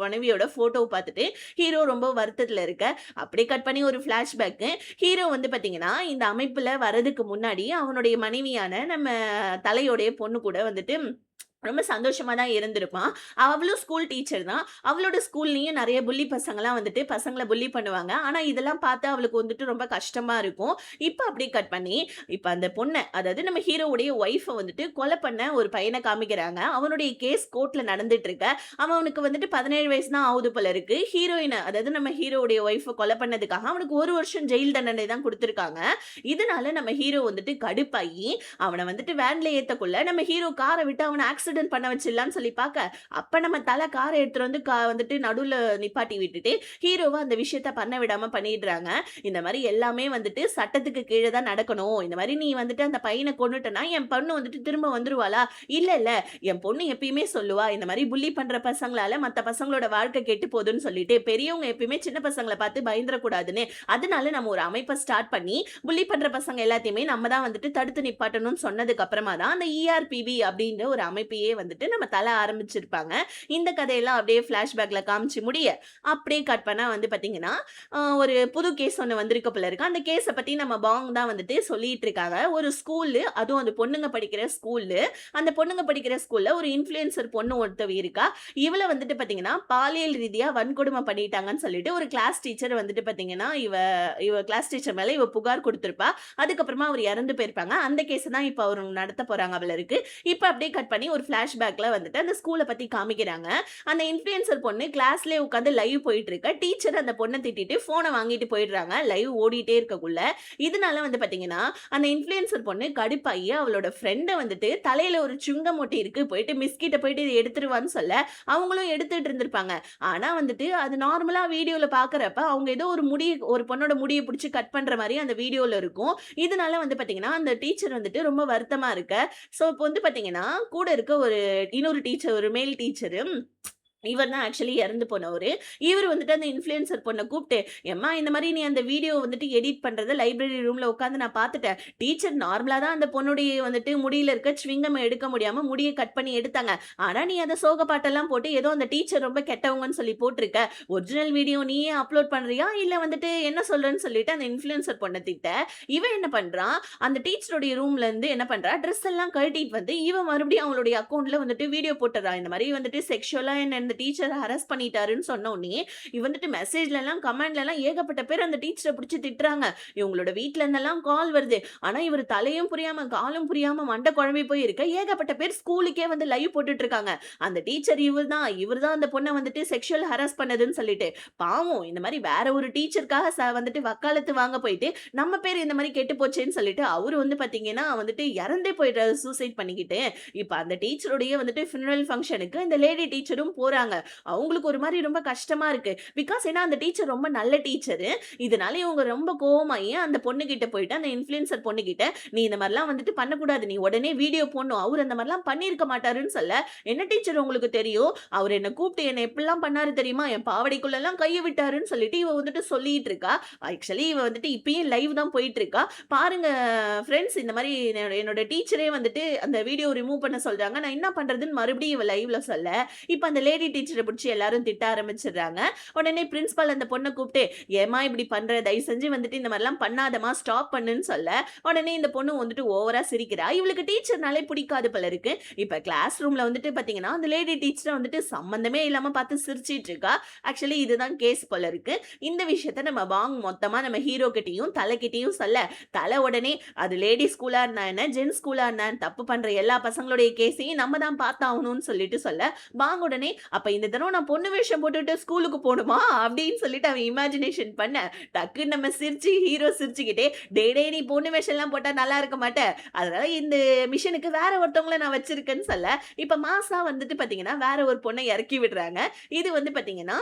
மனைவியோட ஃபோட்டோவ பார்த்துட்டு ஹீரோ ரொம்ப வருத்தத்துல இருக்க. அப்படியே கட் பண்ணி ஒரு ஃபிளாஷ்பேக்கு. ஹீரோ வந்து பார்த்தீங்கன்னா, இந்த அமைப்புல வரதுக்கு முன்னாடி அவனுடைய மனைவியான நம்ம தலையோடைய பொண்ணு கூட வந்துட்டு ரொம்ப சந்தோஷமா தான் இருந்திருப்பான். அவளும் ஸ்கூல் டீச்சர் தான். அவளோட ஸ்கூல்லயும் நெறைய புல்லி பசங்கலாம் வந்துட்டு பசங்கள புல்லி பண்ணுவாங்க. ஆனா, இதெல்லாம் பார்த்து அவளுக்கு வந்துட்டு ரொம்ப கஷ்டமா இருக்கும். இப்ப அப்படியே கட் பண்ணி, இப்ப அந்த பொண்ண அதாவது நம்ம ஹீரோவுடைய ஒய்ஃப வந்துட்டு கொலை பண்ண ஒரு பையன காமிக்கிறாங்க. அவனுடைய கேஸ் கோர்ட்ல நடந்துட்டு இருக்க. அவனுக்கு வந்துட்டு 17 வயசு தான் ஆகுது போல இருக்கு. ஹீரோயின அதாவது நம்ம ஹீரோவுடைய ஒய்ஃப கொலை பண்ணதுக்காக அவனுக்கு 1 வருஷம் ஜெயில் தண்டனை தான் குடுத்துருக்காங்க. இதனால நம்ம ஹீரோ வந்துட்டு கடுப்பாயி, அவன வந்துட்டு வேன்ல ஏத்தக்குள்ள நம்ம ஹீரோ கார விட்டு அவன ஆக்சிடென்ட் பண்ண வச்சிடலான்னு சொல்லி பாக்க, அப்ப நம்ம தல கார எடுத்துட்டு வந்து வந்துட்டு நடுவுல நிப்பாட்டி விட்டுட்டு, ஹீரோவ அந்த விஷயத்த பண்ண விடாம பண்ணிடுறாங்க. இந்த மாரி எல்லாமே வந்துட்டு சட்டத்துக்கு கீழ தான் நடக்கணும். இந்த மாரி நீ வந்துட்டு அந்த பையன கொன்னுட்டனா, என் பொண்ணு வந்துட்டு திரும்ப வந்துருவாளா? இல்ல, இல்ல. என் பொண்ணு எப்பயுமே சொல்லுவா, இந்த மாரி புல்லி பண்ற பசங்களால மத்த பசங்களோட வாழ்க்கை கெட்டு போதுன்னு சொல்லிட்டு, பெரியவங்க எப்பயுமே சின்ன பசங்கள பார்த்து பயந்துறக்கூடாதுன்னு, அதனால நம்ம ஒரு அமைப்ப ஸ்டார்ட் பண்ணி, புல்லி பண்ற பசங்க எல்லாத்தையுமே நம்ம தான் வந்துட்டு தடுத்து நிப்பாட்டணும்னு சொன்னதுக்கு அப்புறமா தான், அந்த ERPB அப்படின்ற ஒரு அமைப்பையே வந்துட்டு நம்ம தல ஆரம்பிச்சிருப்பாங்க. இந்த கதையெல்லாம் அப்படியே ஃபிளாஷ்பேக்ல காமிச்சு முடிய, அப்படியே கட் பண்ணா வந்து பார்த்தீங்கன்னா, ஒரு புது கேஸ் ஒண்ணு வந்திருக்கு போல இருக்கு. அந்த கேஸ பத்தி நம்ம பாங் தான் வந்துட்டு சொல்லிட்டு இருக்காங்க. ஒரு ஸ்கூலு, அதுவும் அந்த பொண்ணுங்க படிக்கிற ஸ்கூலு. அந்த பொண்ணுங்க படிக்கிற ஸ்கூல்ல ஒரு இன்ஃப்ளூயன்சர் பொண்ணு ஒருத்தவ இருக்கா. இவள வந்துட்டு பார்த்தீங்கன்னா, பாலியல் ரீதியா வன்கொடுமை பண்ணிட்டாங்கன்னு சொல்லிட்டு ஒரு கிளாஸ் டீச்சர் வந்துட்டு பார்த்தீங்கன்னா, இவ இவ கிளாஸ் டீச்சர் மேல இவ புகார் குடுத்திருப்பா. அதுக்கப்புறமா அவர் இறந்து போயிருப்பாங்க. அந்த கேஸ தான் இப்ப அவரு நடத்த போறாங்க போல இருக்கு. இப்ப அப்படியே கட் பண்ணி ஒரு ஃபிளாஷ்பேக்ல வந்துட்டு அந்த ஸ்கூல பத்தி காமிக்கிறாங்க. அந்த இன்ஃப்ளூயன்சர் பொண்ணு கிளாஸ்லயே உட்கார்ந்து லைவ் போயிட்டு இருக்க. டீச்சர் அந்த பொண்ண திட்டிட்டு ஃபோன வாங்கிட்டு போயிடுறாங்க. லைவ் ஓடிட்டே இருக்கக்குள்ள. இதனால வந்து பார்த்தீங்கன்னா, அந்த இன்ஃப்ளூயன்சர் பொண்ணு கடுப்பாயி அவளோட ஃப்ரெண்ட வந்துட்டு தலையில ஒரு சுங்கம் ஒட்டி இருக்கு. போயிட்டு மிஸ் கிட்ட போயிட்டு இத எடுத்துட்டு வான்னு சொல்ல, அவங்களும் எடுத்துட்டு இருந்திருப்பாங்க. ஆனா வந்துட்டு அது நார்மலா வீடியோல பார்க்கறப்ப அவங்க ஏதோ ஒரு பொண்ணோட முடிய புடிச்சு கட் பண்ற மாரி அந்த வீடியோல இருக்கும். இதனால வந்து பார்த்தீங்கன்னா, அந்த டீச்சர் வந்துட்டு ரொம்ப வருத்தமா இருக்க. ஸோ, இப்ப வந்து பார்த்தீங்கன்னா, கூட இருக்க ஒரு இன்னொரு டீச்சர், ஒரு மேல் டீச்சரு இவர் தான் ஆக்சுவலி இறந்து போனவரு. இவரு வந்துட்டு அந்த இன்ஃப்ளூயன்சர் பொண்ண கூப்ட்டு, "எம்மா இந்த மாரி நீ அந்த வீடியோ வந்துட்டு எடிட் பண்றத லைப்ரரி ரூம்ல உட்கார்ந்து நான் பார்த்துட்டேன். டீச்சர் நார்மலா தான் அந்த பொண்ணுடைய வந்துட்டு முடியில இருக்க ச்விங்கம் எடுக்க முடியாம முடிய கட் பண்ணி எடுத்தாங்க. ஆனா நீ அத சோக பாட்டெல்லாம் போட்டு ஏதோ அந்த டீச்சர் ரொம்ப கெட்டவங்கன்னு சொல்லி போட்டுருக்க. ஒரிஜினல் வீடியோ நீயே அப்லோட் பண்றியா? இல்ல வந்துட்டு என்ன சொல்றன்னு?" சொல்லிட்டு அந்த இன்ஃப்ளூயன்சர் பொண்ண திட்ட, இவன் என்ன பண்றான், அந்த டீச்சருடைய ரூம்ல இருந்து என்ன பண்றா, ட்ரெஸ் எல்லாம் கழட்டிட்டு வந்து இவன் மறுபடியும் அவளுடைய அக்கவுண்ட்ல வந்துட்டு வீடியோ போட்டுறா. இந்த மாரி வந்துட்டு செக்சுவலா என்ன இந்த டீச்சர் ஹராஸ் பண்ணிட்டாருன்னு சொன்ன உடனே, வந்துட்டு மெசேஜ்லலாம், கமெண்ட்லலாம் ஏகப்பட்ட பேர் அந்த டீச்சர புடிச்சு திட்டுறாங்க. இவங்களோட வீட்ல இருந்தெல்லாம் கால் வருது. ஆனா இவரு தலையும் புரியாம, காலும் புரியாம மண்ட குழம்பி போய் இருக்க, ஏகப்பட்ட பேர் ஸ்கூலுக்கே வந்து லைவ் போட்டுட்டு இருக்காங்க. அந்த டீச்சர் இவர் தான் அந்த பொண்ண வந்துட்டு செக்சுவல் ஹராஸ் பண்ணதுன்னு சொல்லிட்டு. பாவம் இந்த மாரி வேற ஒரு டீச்சருக்காக வந்துட்டு வக்காலத்து வாங்க போயிட்டு, நம்ம பேர் இந்த மாரி கெட்டு போச்சேன்னு சொல்லிட்டு, அவரு வந்து பாத்தீங்கன்னா வந்துட்டு இறந்தே போயிடுறாரு சூசைட் பண்ணிக்கிட்டு. இப்ப அந்த டீச்சருடைய வந்துட்டு ஃபினரல் ஃபங்ஷனுக்கு இந்த லேடி டீச்சரும் போறாங்க. அவங்களுக்கு ஒரு மாரி ரொம்ப கஷ்டமா இருக்கு. பிகாஸ் ஏன்னா அந்த டீச்சர் ரொம்ப நல்ல டீச்சரு. இதனால இவங்க ரொம்ப கோவமாயி அந்த பொண்ணுகிட்ட போயிட்டு, அந்த இன்ஃப்ளூயன்சர் பொண்ணுகிட்ட, "நீ இந்த மாரிலாம் வந்துட்டு பண்ணக்கூடாது. நீ உடனே வீடியோ போடணும். அவரு அந்த மாரிலாம் பண்ணியிருக்க மாட்டாருன்னு" சொல்ல, "என்ன டீச்சர் உங்களுக்கு தெரியும்? அவரு என்ன கூப்ட்டு என்ன எப்படிலாம் பண்ணாரு தெரியுமா? என் பாவாடைக்குள்ளலாம் கைய விட்டாருன்னு" சொல்லிட்டு இவ வந்துட்டு சொல்லிட்டு இருக்கா. ஆக்சுவலி இவ வந்துட்டு இப்பயும் லைவ் தான் போயிட்டு இருக்கா. பாருங்க ஃபிரெண்ட்ஸ், இந்த மாரி என்னோட டீச்சரே வந்துட்டு அந்த வீடியோ ரிமூவ் பண்ண சொல்றாங்க. நான் என்ன பண்றதுன்னு மறுபடியும் இவ லைவ்ல சொல்ல, இப்ப அந்த லேடி டீச்சர புடிச்சு எல்லாரும் திட்ட ஆரம்பிச்சுடுறாங்க. உடனே பிரின்சிபல் அந்த பொண்ண கூப்ட்டு, "ஏம்மா இப்படி பண்ற? தயவு செஞ்சு வந்துட்டு இந்த மாரிலாம் பண்ணாதம்மா, ஸ்டாப் பண்ணுன்னு" சொல்ல, உடனே இந்த பொண்ணு வந்துட்டு ஓவரா சிரிக்கிறா. இவளுக்கு டீச்சர்னாலே பிடிக்காது போல இருக்கு. இப்ப கிளாஸ் ரூம்ல வந்துட்டு பாத்தீங்கன்னா, அந்த லேடி டீச்சர வந்துட்டு சம்மந்தமே இல்லாம பார்த்து சிரிச்சிட்டு இருக்கா. ஆக்சுவலி இதுதான் கேஸ் போல இருக்கு. இந்த விஷயத்த நம்ம வாங் மொத்தமா நம்ம ஹீரோ கிட்டயும், தல கிட்டயும் சொல்ல, தல உடனே அது லேடி ஸ்கூலா இருந்தா என்ன, ஜென்ஸ் ஸ்கூலா இருந்தா என்ன, தப்பு பண்ற எல்லா பசங்களுடைய கேஸையும் நம்ம தான் பார்த்தாகணும்னு சொல்லிட்டு சொல்ல, வாங் உடனே, "அப்ப இந்த தடவ நான் பொண்ணு வேஷம் போட்டுட்டு ஸ்கூலுக்கு போணுமா?" அப்படின்னு சொல்லிட்டு அவன் இமேஜினேஷன் பண்ண, டக்குன்னு நம்ம சிரிச்சு ஹீரோ சிரிச்சுக்கிட்டே, "டேய் டேய் நீ பொண்ணு வேஷம்லாம் போட்டா நல்லா இருக்க மாட்ட. அதனால இந்த மிஷனுக்கு வேற ஒருத்தவங்கள நான் வச்சிருக்கேன்னு" சொல்ல, இப்ப மாஸா வந்துட்டு பாத்தீங்கன்னா, வேற ஒரு பொண்ண இறக்கி விடுறாங்க. இது வந்து பாத்தீங்கன்னா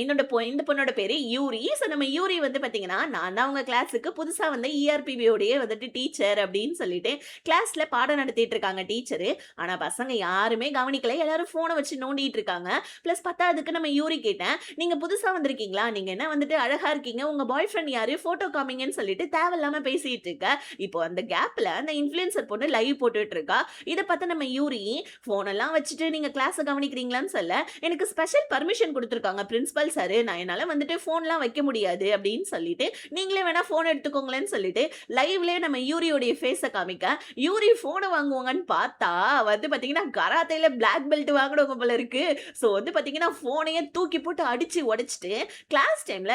இந்த பொண்ணோட பேரு யூரி. ஸோ நம்ம யூரி வந்து பார்த்தீங்கன்னா, நான் தான் உங்க கிளாஸுக்கு புதுசா வந்த ERPB வந்துட்டு டீச்சர் அப்படின்னு சொல்லிட்டு, கிளாஸ்ல பாடம் நடத்திட்டு இருக்காங்க டீச்சரு. ஆனா பசங்க யாருமே கவனிக்கல. எல்லாரும் ஃபோன வச்சு நோண்டிட்டு இருக்காங்க. பிளஸ் பத்தாததுக்கு நம்ம யூரி கேட்டேன், "நீங்க புதுசா வந்திருக்கீங்களா? நீங்க என்ன வந்துட்டு அழகா இருக்கீங்க. உங்க பாய் ஃப்ரெண்ட் யாரு? ஃபோட்டோ காமிங்கன்னு" சொல்லிட்டு தேவையில்லாம பேசிட்டு இருக்க. இப்போ அந்த கேப்ல அந்த இன்ஃப்ளூயன்சர் பொண்ணு லைவ் போட்டுட்டு இருக்கா. இத பார்த்த நம்ம யூரி, "ஃபோனெல்லாம் வச்சுட்டு நீங்க கிளாஸ கவனிக்கிறீங்களான்னு" சொல்ல, "எனக்கு ஸ்பெஷல் பர்மிஷன் குடுத்துருக்காங்க பிரின்சிபல் பிரின்சிபால் சார் நான் என்னால வந்துட்டு ஃபோன்லாம் வைக்க முடியாது அப்படின்னு சொல்லிட்டு, நீங்களே வேணா ஃபோன் எடுத்துக்கோங்களேன்னு சொல்லிட்டு, லைவ்லயே நம்ம யூரியோடைய ஃபேஸ காமிக்க, யூரி ஃபோன வாங்குவாங்கன்னு பார்த்தா, வந்து பார்த்தீங்கன்னா, கராத்தேல பிளாக் பெல்ட் வாங்குனவங்க போல இருக்கு. ஸோ வந்து பார்த்தீங்கன்னா, ஃபோனையே தூக்கி போட்டு அடிச்சு உடைச்சுட்டு,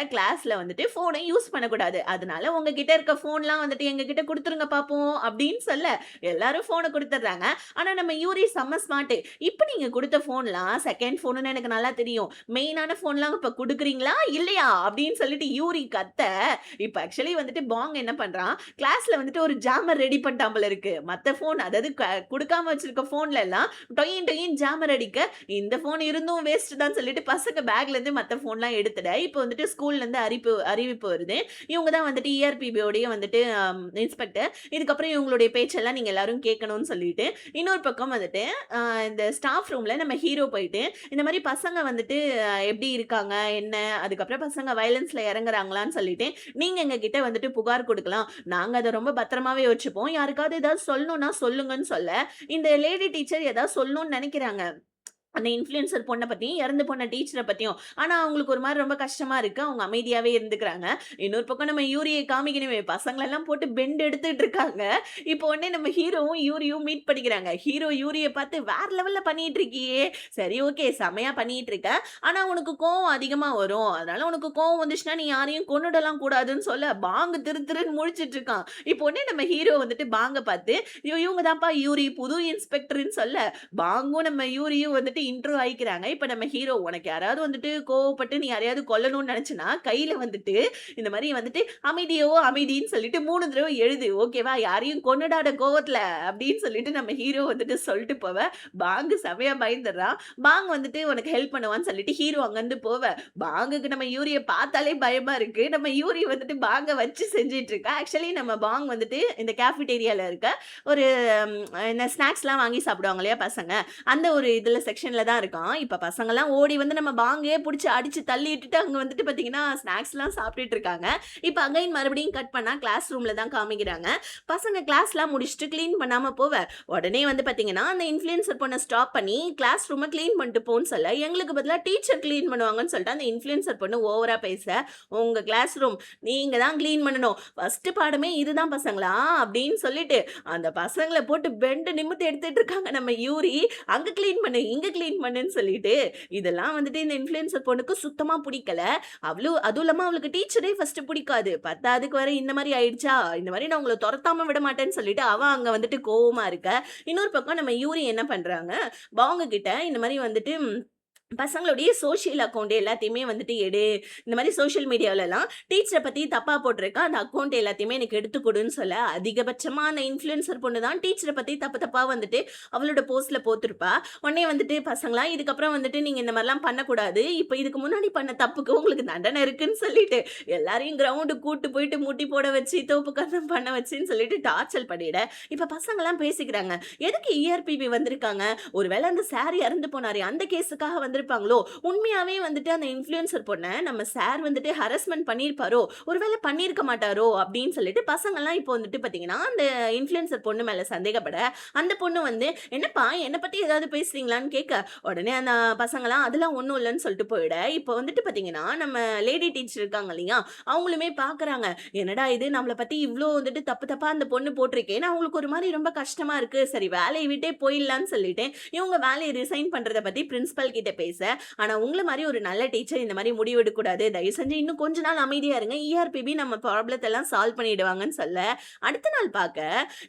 கிளாஸ்ல வந்துட்டு ஃபோனை யூஸ் பண்ணக்கூடாது. அதனால உங்ககிட்ட இருக்க ஃபோன்லாம் வந்துட்டு எங்ககிட்ட குடுத்துருங்க பாப்போம் அப்படின்னு சொல்ல, எல்லாரும் ஃபோன குடுத்துடுறாங்க. ஆனா நம்ம யூரி செம்ம ஸ்மார்ட். இப்ப நீங்க குடுத்த ஃபோன்லாம் செகண்ட் ஃபோனுன்னு எனக்கு நல்லா தெரியும். மெயினான ஃபோன்லாம் இப்ப குடுக்குறீங்களா? இல்லையா? அப்படின்னு சொல்லிட்டு யூரி கத்த, இப்ப ஆக்சுவலி வந்துட்டு பாங் என்ன பண்றான், கிளாஸ்ல வந்துட்டு ஒரு ஜாமர் ரெடி பண்ணிட்டான் போல இருக்கு. மத்த ஃபோன் அதாவது குடுக்காம வச்சிருக்க ஃபோன்ல எல்லாம் டொயின் டொயின் ஜாமர் அடிக்க, இந்த ஃபோன் இருந்தும் வேஸ்ட் தான் சொல்லிட்டு பசங்க பேக்ல இருந்து மத்த ஃபோன்லாம் எடுத்துட, இப்ப வந்துட்டு ஸ்கூல்ல இருந்து அறிவிப்பு வருது. இவங்க தான் வந்துட்டு இஆர்பிபி உடைய வந்துட்டு இன்ஸ்பெக்டர். இதுக்கப்புறம் இவங்களுடைய பேச்செல்லாம் நீங்க எல்லாரும் கேட்கணும்னு சொல்லிட்டு, இன்னொரு பக்கம் வந்துட்டு அ இந்த ஸ்டாஃப் ரூம்ல நம்ம ஹீரோ போயிட்டு, இந்த மாரி பசங்க வந்துட்டு எப்படி இருக்காங்க? என்ன? அதுக்கப்புறம் பசங்க வயலன்ஸ்ல இறங்குறாங்களான்னு சொல்லிட்டு, நீங்க எங்ககிட்ட வந்துட்டு புகார் குடுக்கலாம். நாங்க அத ரொம்ப பத்திரமாவே வச்சுப்போம். யாருக்காவது ஏதாவது சொல்லணும்னா சொல்லுங்கன்னு சொல்ல, இந்த லேடி டீச்சர் ஏதாவது சொல்லணும்னு நெனைக்கிறாங்க. அந்த இன்ஃப்ளூயன்சர் பொண்ண பத்தியும், இறந்து போன டீச்சர பத்தியும். ஆனா, அவங்களுக்கு ஒரு மாரி ரொம்ப கஷ்டமா இருக்கு. அவங்க அமைதியாவே இருந்துக்கிறாங்க. இன்னொரு பக்கம் நம்ம யூரிய காமிக்கணுமே, பசங்களெல்லாம் போட்டு பெண்ட் எடுத்துட்டு இருக்காங்க. இப்போ உடனே நம்ம ஹீரோவும், யூரியும் மீட் பண்ணிக்கிறாங்க. ஹீரோ யூரிய பார்த்து, "வேற லெவல்ல பண்ணிட்டு இருக்கியே! சரி ஓகே, செமையா பண்ணிட்டு இருக்க. ஆனா, உனக்கு கோவம் அதிகமா வரும். அதனால உனக்கு கோவம் வந்துச்சுன்னா, நீ யாரையும் கொன்னுடலாம் கூடாதுன்னு" சொல்ல, பாங்கு திரு திருன்னு முழிச்சுட்டு இருக்கான். இப்போ உடனே நம்ம ஹீரோ வந்துட்டு பாங்க பார்த்து, இவங்க தான்ப்பா யூரி, புது இன்ஸ்பெக்டர்ன்னு சொல்ல, பாங்கும் நம்ம யூரியும் வந்துட்டு இன்ட்ரோ ஆயிக்கிறாங்க. இப்ப நம்ம ஹீரோ உனக்கு யாராவது வந்துட்டு கோவப்பட்டு நீ யாரையாவது கொல்லணும்னு நெனச்சன்னா, கையில வந்துட்டு இந்த மாரி வந்துட்டு அமைதியோ அமைதின்னு சொல்லிட்டு 3 தடவ எழுது. ஓகேவா? யாரையும் கொன்னுடாத கோவத்துல அப்படின்னு சொல்லிட்டு நம்ம ஹீரோ வந்துட்டு சொல்ட்டு போவ, பாங்கு செமையா பயந்துடுறான். பாங் வந்துட்டு உனக்கு ஹெல்ப் பண்ணுவான்னு சொல்லிட்டு ஹீரோ அங்கருந்து போவ, பாங்குக்கு நம்ம யூரிய பார்த்தாலே பயமா இருக்கு. நம்ம யூரி வந்துட்டு பாங்க வச்சு செஞ்சுட்டு இருக்கா. ஆக்சுவலி நம்ம பாங் வந்துட்டு இந்த கேஃபிடேரியால இருக்க ஒரு இந்த ஸ்நாக்ஸ்லாம் வாங்கி சாப்பிடுவாங்க இல்லையா பசங்க, அந்த ஒரு இதுல செக்ஷன்ல தான் இருக்கான். இப்ப பசங்கலாம் ஓடி வந்து நம்ம பாங்கே புடிச்சு அடிச்சு தள்ளிட்டுட்டு அங்க வந்துட்டு பார்த்தீங்கன்னா, ஸ்நாக்ஸ்லாம் சாப்பிட்டுட்டு இருக்காங்க. இப்ப அகைன் மறுபடியும் கட் பண்ணா கிளாஸ் ரூம்ல தான் காமிக்கிறாங்க. பசங்க கிளாஸ்லாம் முடிச்சுட்டு கிளீன் பண்ணாம போவ, உடனே வந்து பார்த்தீங்கன்னா, அந்த இன்ஃப்ளூயன்சர் பொண்ண ஸ்டாப் பண்ணி கிளாஸ் ரூம கிளீன் பண்ணிட்டு போன்னு சொல்ல, எங்களுக்கு பதிலா டீச்சர் கிளீன் பண்ணுவாங்கன்னு சொல்லிட்டு அந்த இன்ஃப்ளூயன்சர் பொண்ணு ஓவரா பேச, உங்க கிளாஸ் ரூம் நீங்க தான் கிளீன் பண்ணணும். ஃபர்ஸ்ட் பாடமே இதுதான் பசங்களா அப்படின்னு சொல்லிட்டு, அந்த பசங்கள போட்டு பெண்ட் நிமிர்த்தி எடுத்துட்டு இருக்காங்க நம்ம யூரி. அங்க கிளீன் பண்ணு, இங்க கிளீன் பண்ணுன்னு சொல்லிட்டு, இதெல்லாம் வந்துட்டு இந்த இன்ஃப்ளூயன்சர் பொண்ணுக்கு சுத்தமா புடிக்கல. அதுவும் இல்லாம அவளுக்கு டீச்சரே ஃபர்ஸ்ட் புடிக்காது. பத்தாததுக்கு வேற இந்த மாரி ஆயிடுச்சா, இந்த மாரி நான் உங்கள தொரத்தாம விட மாட்டேன்னு சொல்லிட்டு அவ அங்க வந்துட்டு கோவமா இருக்க. இன்னொரு பக்கம் நம்ம யூரி என்ன பண்றாங்க, பாங்க கிட்ட இந்த மாரி வந்துட்டு பசங்களுடைய சோசியல் அக்கவுண்ட் எல்லாத்தையுமே வந்துட்டு எடு. இந்த மாரி சோசியல் மீடியாலலாம் டீச்சர பத்தி தப்பா போட்டிருக்கேன். அந்த அக்கவுண்ட் எல்லாத்தையுமே எனக்கு எடுத்து குடுன்னு சொல்ல, அதிகபட்சமா அந்த இன்ஃப்ளூயன்சர் பொண்ணு தான் டீச்சர பத்தி தப்பு தப்பா வந்துட்டு அவளோட போஸ்ட்ல போட்டிருப்பா. உடனே வந்துட்டு பசங்களா இதுக்கப்புறம் வந்துட்டு நீங்க இந்த மாரிலாம் பண்ணக்கூடாது. இப்ப இதுக்கு முன்னாடி பண்ண தப்புக்கு உங்களுக்கு தண்டனை இருக்குன்னு சொல்லிட்டு, எல்லாரையும் கிரவுண்டுக்கு கூட்டு போயிட்டு முட்டி போட வச்சு, தோப்பு கரணம் பண்ண வச்சுன்னு சொல்லிட்டு டார்ச்சர் பண்ணிட, இப்ப பசங்கலாம் பேசிக்கிறாங்க. எதுக்கு இஆர்பிபி வந்திருக்காங்க? ஒருவேள அந்த சார் இறந்து போனாரே அந்த கேஸுக்காக வந்திருப்பாங்களோ? உண்மையாவே வந்துட்டு அந்த இன்ஃப்ளூயன்சர் பொண்ண நம்ம சார் வந்துட்டு ஹராஸ்மென்ட் பண்ணியிருப்பாரோ? ஒருவேள பண்ணியிருக்க மாட்டாரோ? அப்படின்னு சொல்லிட்டு பசங்கலாம் இப்போ வந்துட்டு பார்த்தீங்கன்னா, அந்த இன்ஃப்ளூயன்சர் பொண்ணு மேல சந்தேகப்பட, அந்த பொண்ணு வந்து, "என்னப்பா என்ன பத்தி ஏதாவது பேசுறீங்களான்னு?" கேட்க, உடனே அந்த பசங்கலாம் அதெல்லாம் ஒண்ணும் இல்லன்னு சொல்லிட்டு போயிட, இப்போ வந்துட்டு பார்த்தீங்கன்னா, நம்ம லேடி டீச்சர் இருக்காங்க இல்லையா? அவங்களுமே பார்க்குறாங்க. என்னடா இது நம்மள பத்தி இவ்ளோ வந்துட்டு தப்பு தப்பா அந்த பொண்ணு போட்டிருக்கேன்னு அவங்களுக்கு ஒரு மாரி ரொம்ப கஷ்டமா இருக்கு. சரி வேலைய விட்டே போயிடலான்னு சொல்லிட்டு, இவங்க வேலைய ரிசைன் பண்றத பத்தி பிரின்சிபல் கிட்ட பேச, ஆனா உங்கள மாரி ஒரு நல்ல டீச்சர் இந்த மாரி முடிவு எடுக்கக்கூடாது. தயவு செஞ்சு இன்னும் கொஞ்ச நாள் அமைதியா இருங்க. இஆர்பிபி நம்ம ப்ராப்ளத்த எல்லாம் சால்வ் பண்ணிடுவாங்கன்னு சொல்ல, அடுத்த நாள் பாக்க,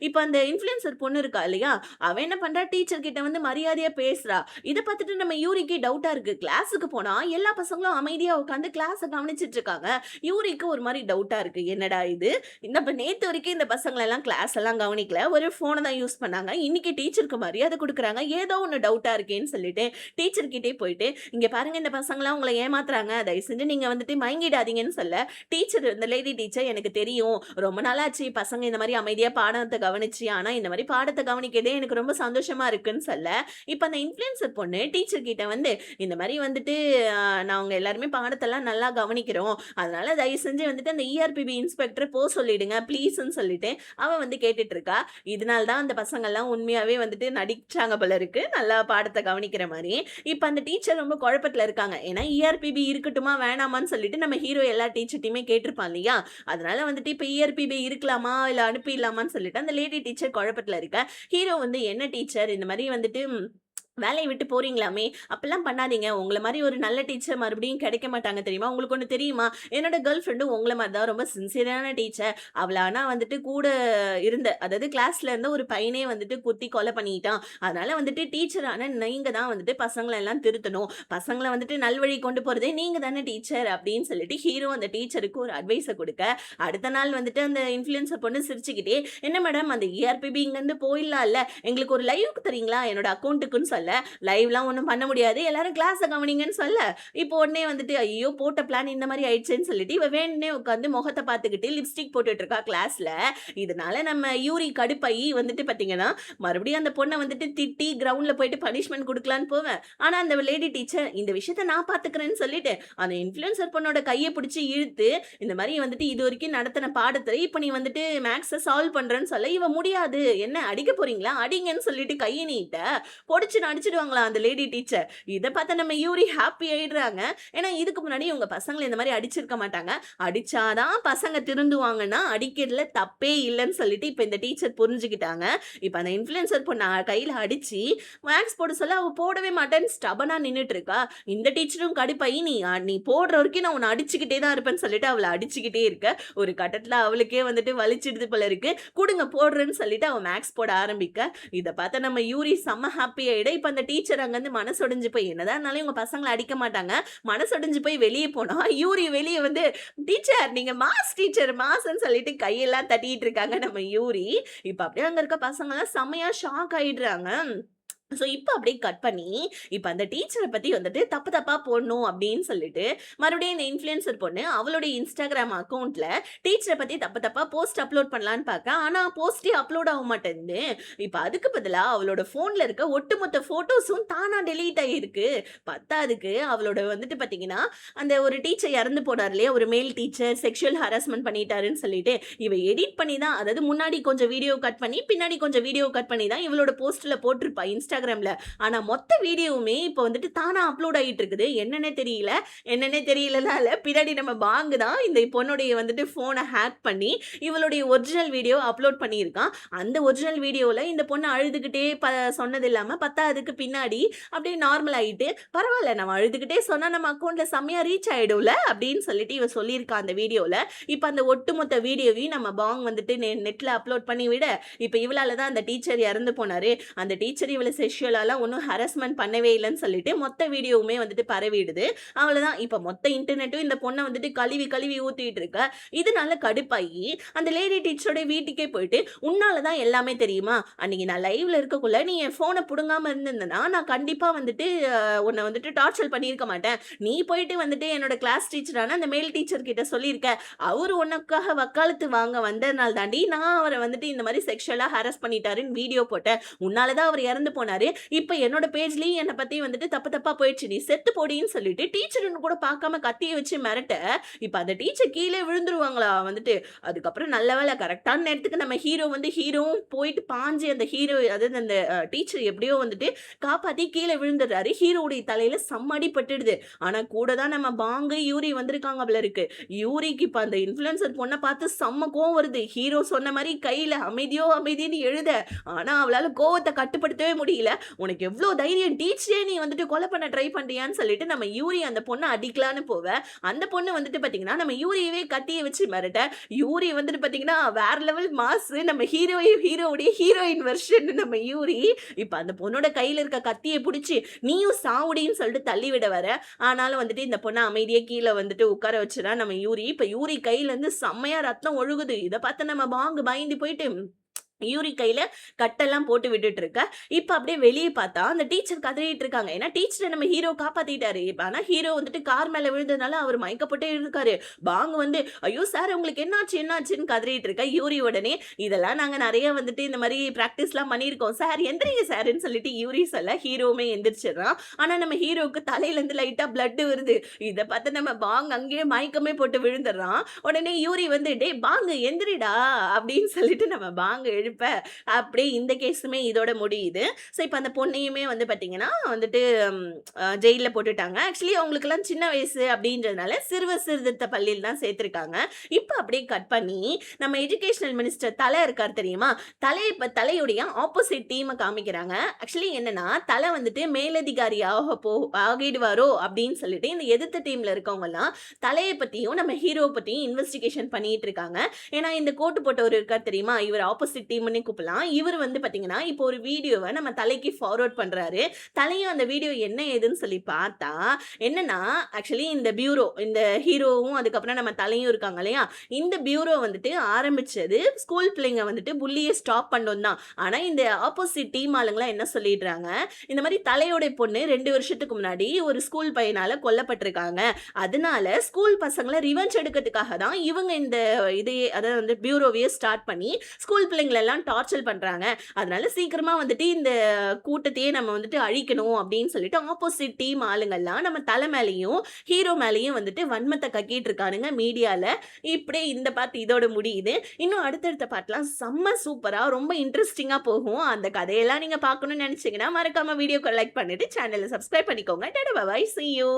இப்ப அந்த இன்ஃப்ளூயன்சர் பொண்ணு இருக்கா இல்லையா? அவ என்ன பண்றா, டீச்சர் கிட்ட வந்து மரியாதையா பேசுறா. இத பார்த்துட்டு நம்ம யூரிக்கு டவுட்டா இருக்கு. கிளாஸுக்கு போனா எல்லா பசங்களும் அமைதியா உட்கார்ந்து கிளாஸ கவனிச்சுட்டு இருக்காங்க. யூரிக்கு ஒரு மாரி டவுட்டா இருக்கு. என்னடா இது? நம்ம நேத்து வரைக்கும் இந்த பசங்கள எல்லாம் கிளாஸ் எல்லாம் கவனிக்கல. ஒரு ஃபோன தான் யூஸ் பண்ணாங்க. இன்னைக்கு டீச்சருக்கு மரியாதை குடுக்குறாங்க. ஏதோ ஒண்ணு டவுட்டா இருக்கேன்னு சொல்லிட்டு, டீச்சர் கிட்டயே போயிட்டு, "இங்க பாருங்க இந்த பசங்கலாம் உங்கள ஏமாத்துறாங்க. தயவு செஞ்சு நீங்க வந்துட்டு மயங்கிடாதீங்கன்னு" சொல்ல, டீச்சர் இந்த லேடி டீச்சர் எனக்கு தெரியும். ரொம்ப நாளாச்சு பசங்க இந்த மாரி அமைதியா பாடத்த கவனிச்சு, ஆனா இந்த மாரி பாடத்த கவனிக்கிறதே எனக்கு ரொம்ப சந்தோஷமா இருக்குன்னு சொல்ல, இப்ப அந்த இன்ஃப்ளூயன்சர் பொண்ணு டீச்சர் கிட்ட வந்து, "இந்த மாரி வந்துட்டு நாங்க எல்லாருமே பாடத்தெல்லாம் நல்லா கவனிக்கிறோம். அதனால தயவு செஞ்சு வந்துட்டு அந்த இஆர்பிபி இன்ஸ்பெக்டர சொல்லிடுங்க ப்ளீஸ்ன்னு" சொல்லிட்டு அவ வந்து கேட்டுட்டு இருக்கா. இதனால தான் அந்த பசங்கலாம் உண்மையாவே வந்துட்டு நடிச்சாங்க போல இருக்கு. நல்லா பாடத்த கவனிக்கிற மாரி. இப்ப அந்த டீச்சர் டீச்சர் ரொம்ப குழப்பத்துல இருக்காங்க. ஏன்னா இஆர்பிபி இருக்கட்டுமா வேணாமான்னு சொல்லிட்டு நம்ம ஹீரோ எல்லா டீச்சர்ட்டயுமே கேட்டிருப்பான் இல்லையா? அதனால வந்துட்டு இப்ப இஆர்பிபி இருக்கலாமா? இல்ல அனுப்பிடலாமான்னு சொல்லிட்டு அந்த லேடி டீச்சர் குழப்பத்துல இருக்க. ஹீரோ வந்து என்ன டீச்சர் இந்த மாரி வந்துட்டு வேலைய விட்டு போறீங்களாமே! அப்பல்லாம் பண்ணாதீங்க. உங்கள மாரி ஒரு நல்ல டீச்சர் மறுபடியும் கிடைக்க மாட்டாங்க தெரியுமா? உங்களுக்கு ஒண்ணு தெரியுமா? என்னோட கேர்ள் ஃபிரெண்டும் உங்கள மாரி தான் ரொம்ப சின்சியரான டீச்சர். அவள ஆனா வந்துட்டு கூட அதாவது கிளாஸ்ல இருந்த ஒரு பையனே வந்துட்டு குத்தி கொலை பண்ணிட்டான். அதனால வந்துட்டு டீச்சர் ஆன நீங்க தான் வந்துட்டு பசங்கள எல்லாம் திருத்தணும். பசங்கள வந்துட்டு நல்வழி கொண்டு போறதே நீங்க தானே டீச்சர் அப்படின்னு சொல்லிட்டு ஹீரோ அந்த டீச்சருக்கு ஒரு அட்வைஸ குடுக்க, அடுத்த நாள் வந்துட்டு அந்த இன்ஃப்ளூயன்சர் பொண்ணு சிரிச்சுக்கிட்டே, "என்ன மேடம் அந்த இஆர்பிபி இங்கருந்து போயிடலாம்ல. எங்களுக்கு ஒரு லைவ்க்கு தர்றீங்களா? என்னோட அக்கவுண்ட்டுக்குன்னு" சொல்ல, லைவ்லாம் ஒண்ணும் பண்ண முடியாது. எல்லாரும் கிளாஸ கவனிங்கன்னு சொல்ல, இப்போ உடனே வந்துட்டு ஐயோ! போட்ட பிளான் இந்த மாரி ஆயிடுச்சேன்னு சொல்லிட்டு, இவ வேணும்னே உட்காந்து முகத்த பார்த்துக்கிட்டு லிப்ஸ்டிக் போட்டுட்டு இருக்கா கிளாஸ்ல. இதனால நம்ம யூரி கடுப்பாயி வந்துட்டு பார்த்தீங்கன்னா, மறுபடியும் அந்த பொண்ண வந்துட்டு திட்டி கிரவுண்ட்ல போயிட்டு பனிஷ்மென்ட் குடுக்கலான்னு போவேன். ஆனா அந்த லேடி டீச்சர் இந்த விஷயத்த நான் பார்த்துக்கிறேன்னு சொல்லிட்டு, அந்த இன்ஃப்ளூயன்சர் பொண்ணோட கைய பிடிச்சு இழுத்து, இந்த மாரி வந்துட்டு இதுவரைக்கும் நடத்தின பாடத்த இப்ப நீ வந்துட்டு மேத்ஸ சால்வ் பண்றேன்னு சொல்ல, இவ முடியாது. என்ன அடிக்க போறீங்களா? அடிங்கன்னு சொல்லிட்டு கைய நீட்ட, பொடிச்சுன்னு அடிச்சுடுவாங்களாம் அந்த லேடி டீச்சர். இத பார்த்த நம்ம யூரி ஹாப்பி ஆயிடுறாங்க. ஏன்னா இதுக்கு முன்னாடி இவங்க பசங்கள இந்த மாரி அடிச்சிருக்க மாட்டாங்க. அடிச்சா தான் பசங்க திருந்துவாங்கன்னா, அடிக்கிறதுல தப்பே இல்லன்னு சொல்லிட்டு இப்ப இந்த டீச்சர் புரிஞ்சுக்கிட்டாங்க. இப்ப அந்த இன்ஃப்ளூயன்சர் பொண்ண கையில அடிச்சு, மேத்ஸ் போட சொல்ல அவ போடவே மாட்டேன்னு ஸ்டபனா நின்னுட்டு இருக்கா. இந்த டீச்சரும் கடுப்பாயி, நீ போடுற வரைக்கும் நான் உன்ன அடிச்சுக்கிட்டே தான் இருப்பேன்னு சொல்லிட்டு அவள அடிச்சுக்கிட்டே இருக்க. ஒரு கட்டத்துல அவளுக்கே வந்துட்டு வலிச்சிடுது போல இருக்கு. குடுங்க போடுறேன்னு சொல்லிட்டு அவ மேத்ஸ் போட ஆரம்பிக்க, இத பார்த்த நம்ம யூரி செம்ம ஹாப்பி ஆயிட. இப்ப அந்த டீச்சர் அங்கருந்து மனசொடிஞ்சு போய் என்னதான் இருந்தாலும் இவங்க பசங்கள அடிக்க மாட்டாங்க. மனசொடிஞ்சு போய் வெளிய போனா, யூரி வெளிய வந்து டீச்சர் நீங்க மாஸ் டீச்சர் மாஸ்ன்னு சொல்லிட்டு கையெல்லாம் தட்டிட்டு இருக்காங்க நம்ம யூரி. இப்ப அப்படியே அங்க இருக்க பசங்கலாம் செம்மையா ஷாக் ஆயிடுறாங்க. இப்ப அப்படியே கட் பண்ணி, இப்ப அந்த டீச்சர பத்தி வந்துட்டு தப்பு தப்பா போடணும் அப்படின்னு சொல்லிட்டு, மறுபடியும் இந்த இன்ஃப்ளூயன்சர் பொண்ணு அவளுடைய Instagram அக்கவுண்ட்ல டீச்சர பத்தி தப்பு தப்பா போஸ்ட் அப்லோட் பண்ணலான்னு பாக்க, ஆனா போஸ்ட்டே அப்லோட் ஆக மாட்டேன்து. இப்ப அதுக்கு பதிலா அவளோட ஃபோன்ல இருக்க ஒட்டுமொத்த ஃபோட்டோஸும் தானா டெலீட் ஆகியிருக்கு. பத்தாததுக்கு அவளோட வந்துட்டு பாத்தீங்கன்னா, அந்த ஒரு டீச்சர் இறந்து போனார் இல்லையா? ஒரு மேல் டீச்சர் செக்ஷுவல் ஹராஸ்மென்ட் பண்ணிட்டாருன்னு சொல்லிட்டு, இவ எடிட் பண்ணி தான் அதாவது முன்னாடி கொஞ்சம் வீடியோ கட் பண்ணி, பின்னாடி கொஞ்சம் வீடியோ கட் பண்ணி தான் இவளோட போஸ்ட்ல போட்டிருப்பா Instagramல. ஆனா மொத்த வீடியோவுமே இப்ப வந்துட்டு தானா அப்லோட் ஆயிட்டு இருக்குது. என்னன்னே தெரியல. என்னன்னே தெரியலலாம் இல்ல. பின்னாடி நம்ம பாங்கு தான் இந்த பொண்ணுடைய வந்துட்டு ஃபோன ஹேக் பண்ணி, இவளுடைய ஒரிஜினல் வீடியோ அப்லோட் பண்ணியிருக்கான். அந்த ஒரிஜினல் வீடியோல இந்த பொண்ணு அழுதுகிட்டே சொன்னது இல்லாம, பத்தாததுக்கு பின்னாடி அப்படியே நார்மல் ஆயிட்டு, "பரவால்ல நம்ம அழுதுகிட்டே சொன்னா நம்ம அக்கவுண்ட்ல செம்மையா ரீச் ஆயிடும்ல" அப்படின்னு சொல்லிட்டு இவ சொல்லியிருக்கா அந்த வீடியோல. இப்ப அந்த ஒட்டுமொத்த வீடியோவையும் நம்ம பாங் வந்துட்டு நெட்ல அப்லோட் பண்ணி விட, இப்ப இவளால தான் அந்த டீச்சர் இறந்து போனாரு. அந்த டீச்சர் இவள செக்ஷுவலாலாம் ஒண்ணும் ஹராஸ்மென்ட் பண்ணவே இல்லன்னு சொல்லிட்டு மொத்த வீடியோவுமே வந்துட்டு பரவிடுது. அவ்வளவுதான். இப்ப மொத்த இன்டர்நெட்டும் இந்த பொண்ண வந்துட்டு கழுவி கழுவி ஊத்திட்டு இருக்க. இதனால கடுப்பாயி அந்த லேடி டீச்சரோட வீட்டுக்கே போயிட்டு, "உன்னால தான் எல்லாமே தெரியுமா? அன்னைக்கு நான் லைவ்ல இருக்கக்குள்ள நீ என் ஃபோன புடுங்காம இருந்திருந்தனா, நான் கண்டிப்பா வந்துட்டு உன்ன வந்துட்டு டார்ச்சர் பண்ணியிருக்க மாட்டேன். நீ போயிட்டு வந்துட்டு என்னோட கிளாஸ் டீச்சரான அந்த மேல் டீச்சர் கிட்ட சொல்லியிருக்க. அவரு உனக்காக வக்காலத்து வாங்க வந்ததுனால தாண்டி நான் அவர வந்துட்டு இந்த மாரி செக்ஷுவலா ஹராஸ் பண்ணிட்டாருன்னு வீடியோ போட்டேன். உன்னால தான் அவர் இறந்து போனாரு. இப்ப என்னோட பேஜ்லயும் என்ன பத்தி வந்துட்டு தப்பு தப்பா போயிடுச்சு. நீ செத்து போடின்னு சொல்லிட்டு டீச்சர்ன்னு கூட பார்க்காம கத்திய வச்சு மிரட்ட, இப்ப அந்த டீச்சர் கீழே விழுந்துருவாங்களா வந்துட்டு. அதுக்கப்புறம் நல்ல வேளை கரெக்ட்டான நேரத்துக்கு நம்ம ஹீரோவும் போயிட்டு பாஞ்சு அந்த அதாவது அந்த டீச்சர் எப்படியோ வந்துட்டு காப்பாத்தி கீழ விழுந்துடுறாரு. ஹீரோவுடைய தலையில செம்ம அடி பட்டுடுது. ஆனா கூட தான் நம்ம பாங்கு, யூரி வந்திருக்காங்க போல இருக்கு. யூரிக்கு இப்ப அந்த இன்ஃப்ளூயன்சர் பொண்ண பார்த்து செம்ம கோவம் வருது. ஹீரோ சொன்ன மாரி கையில அமைதியோ அமைதின்னு எழுத. ஆனா அவளால கோவத்த கட்டுப்படுத்தவே முடியல. "உனக்கு எவ்ளோ தைரியம் டீச்சரே நீ வந்துட்டு கொலை பண்ண ட்ரை பண்றியான்னு" சொல்லிட்டு நம்ம யூரி அந்த பொண்ண அடிக்கலான்னு போவ, அந்த பொண்ணு வந்துட்டு பாத்தீங்கன்னா, நம்ம யூரியவே கத்திய வச்சு மிரட்ட, யூரி வந்துட்டு பாத்தீங்கன்னா, வேற லெவல் மாஸு. நம்ம ஹீரோவுடைய ஹீரோயின் வெர்ஷன் நம்ம யூரி. இப்ப அந்த பொண்ணோட கையில இருக்க கத்திய புடிச்சு, "நீயும் சாவுடின்னு" சொல்லிட்டு தள்ளிவிட வர, ஆனாலும் வந்துட்டு இந்த பொண்ண அமைதியா கீழ வந்துட்டு உட்கார வச்சுறான் நம்ம யூரி. இப்ப யூரி கையில இருந்து செம்மையா ரத்தம் ஒழுகுது. இத பார்த்து நம்ம பாங்கு பயந்து போயிட்டு யூரி கையில கட்டெல்லாம் போட்டு விட்டுட்டு இருக்க. இப்ப அப்படியே வெளிய பார்த்தா, அந்த டீச்சர் கதறிட்டு இருக்காங்க. ஏன்னா டீச்சர நம்ம ஹீரோ காப்பாத்திட்டாரு. இப்ப ஆனா ஹீரோ வந்துட்டு கார் மேல விழுந்ததுனால அவரு மயக்கப்பட்டே இருக்காரு. பாங் வந்து, "ஐயோ! சார் உங்களுக்கு என்னாச்சு? என்னாச்சுன்னு?" கதறிட்டு இருக்க. யூரி உடனே, "இதெல்லாம் நாங்க நெறைய வந்துட்டு இந்த மாரி பிராக்டிஸ்லாம் பண்ணியிருக்கோம். சார் எந்திரிங்க சார்ன்னு" சொல்லிட்டு யூரி சொல்ல, ஹீரோவுமே எந்திரிச்சிடுறான். ஆனா நம்ம ஹீரோவுக்கு தலையிலருந்து லைட்டா பிளட் வருது. இத பார்த்து நம்ம பாங் அங்கேயே மயக்கமே போட்டு விழுந்துடுறான். உடனே யூரி வந்து, "டேய் பாங்கு எந்திரிடா" அப்படின்னு சொல்லிட்டு நம்ம பாங்க இருப்ப. அப்படியே இந்த கேஸுமே இதோட முடியுது. ஸோ இப்ப அந்த பொண்ணையுமே வந்து பார்த்தீங்கன்னா, வந்துட்டு ம் ஜெயில்ல போட்டுட்டாங்க. ஆக்சுவலி அவங்களுக்கெல்லாம் சின்ன வயசு அப்படின்றதுனால சிறுவர் சீர்திருத்த பள்ளியில தான் சேர்த்துருக்காங்க. இப்ப அப்படியே கட் பண்ணி நம்ம எஜுகேஷனல் மினிஸ்டர் தல இருக்கார் தெரியுமா? இப்ப தலையுடைய ஆப்போசிட் டீம காமிக்கிறாங்க. ஆக்சுவலி என்னன்னா, தல வந்துட்டு மேலதிகாரி ஆகிடுவாரோ அப்படின்னு சொல்லிட்டு இந்த எதிர்த்த டீம்ல இருக்கவங்கலாம் தலைய பத்தியும், நம்ம ஹீரோ பத்தியும் இன்வெஸ்டிகேஷன் பண்ணிட்டு இருக்காங்க. ஏன்னா இந்த கோட்டு போட்டவரு இருக்கார் தெரியுமா? இவர் ஆப்போசிட் டீம்னே கூப்பிடலாம். இவரு வந்து பார்த்தீங்கன்னா, இப்போ ஒரு வீடியோவ நம்ம தலைக்கு ஃபார்வர்ட் பண்றாரு. தலையும் அந்த வீடியோ என்ன ஏதுன்னு சொல்லி பார்த்தா, என்னன்னா ஆக்சுவலி இந்த ஹீரோவும் அதுக்கப்புறம் நம்ம தலையும் இருக்காங்க இல்லையா? இந்த பியூரோ வந்துட்டு ஆரம்பிச்சது ஸ்கூல் பிள்ளைங்க வந்துட்டு புல்லிய ஸ்டாப் பண்ணணும் தான். ஆனா இந்த ஆப்போசிட் டீம் ஆளுங்கலாம் என்ன சொல்லிடுறாங்க, இந்த மாரி தலையோட பொண்ணு 2 வருஷத்துக்கு முன்னாடி ஒரு ஸ்கூல் பையனால கொல்லப்பட்டிருக்காங்க. அதனால ஸ்கூல் பசங்கள ரிவெஞ்ச் எடுக்கிறதுக்காக தான் இவங்க இந்த இதையே அதாவது வந்து பியூரோவையே ஸ்டார்ட் பண்ணி ஸ்கூல் பிள்ளைங்கள எல்லாம் டார்ச்சர் பண்றாங்க. அதனால சீக்கிரமா வந்துட்டு இந்த கூட்டத்தையே நம்ம வந்துட்டு அழிக்கணும் அப்படின்னு சொல்லிட்டு ஆப்போசிட் டீம் ஆளுங்கலாம் நம்ம தல மேலயும், ஹீரோ மேலயும் வந்துட்டு வன்மத்த கக்கிட்டு இருக்கானுங்க மீடியால. இப்படியே இந்த பார்ட் இதோட முடியுது. இன்னும் அடுத்தடுத்த பார்ட்லாம் செம்ம சூப்பரா ரொம்ப இன்ட்ரஸ்டிங்கா போகும். அந்த கதையெல்லாம் நீங்க பார்க்கணும்னு நெனச்சீங்கன்னா, மறக்காம வீடியோக்கு லைக் பண்ணிட்டு சேனல சப்ஸ்கிரைப் பண்ணிக்கோங்க. Tata bye bye. See you.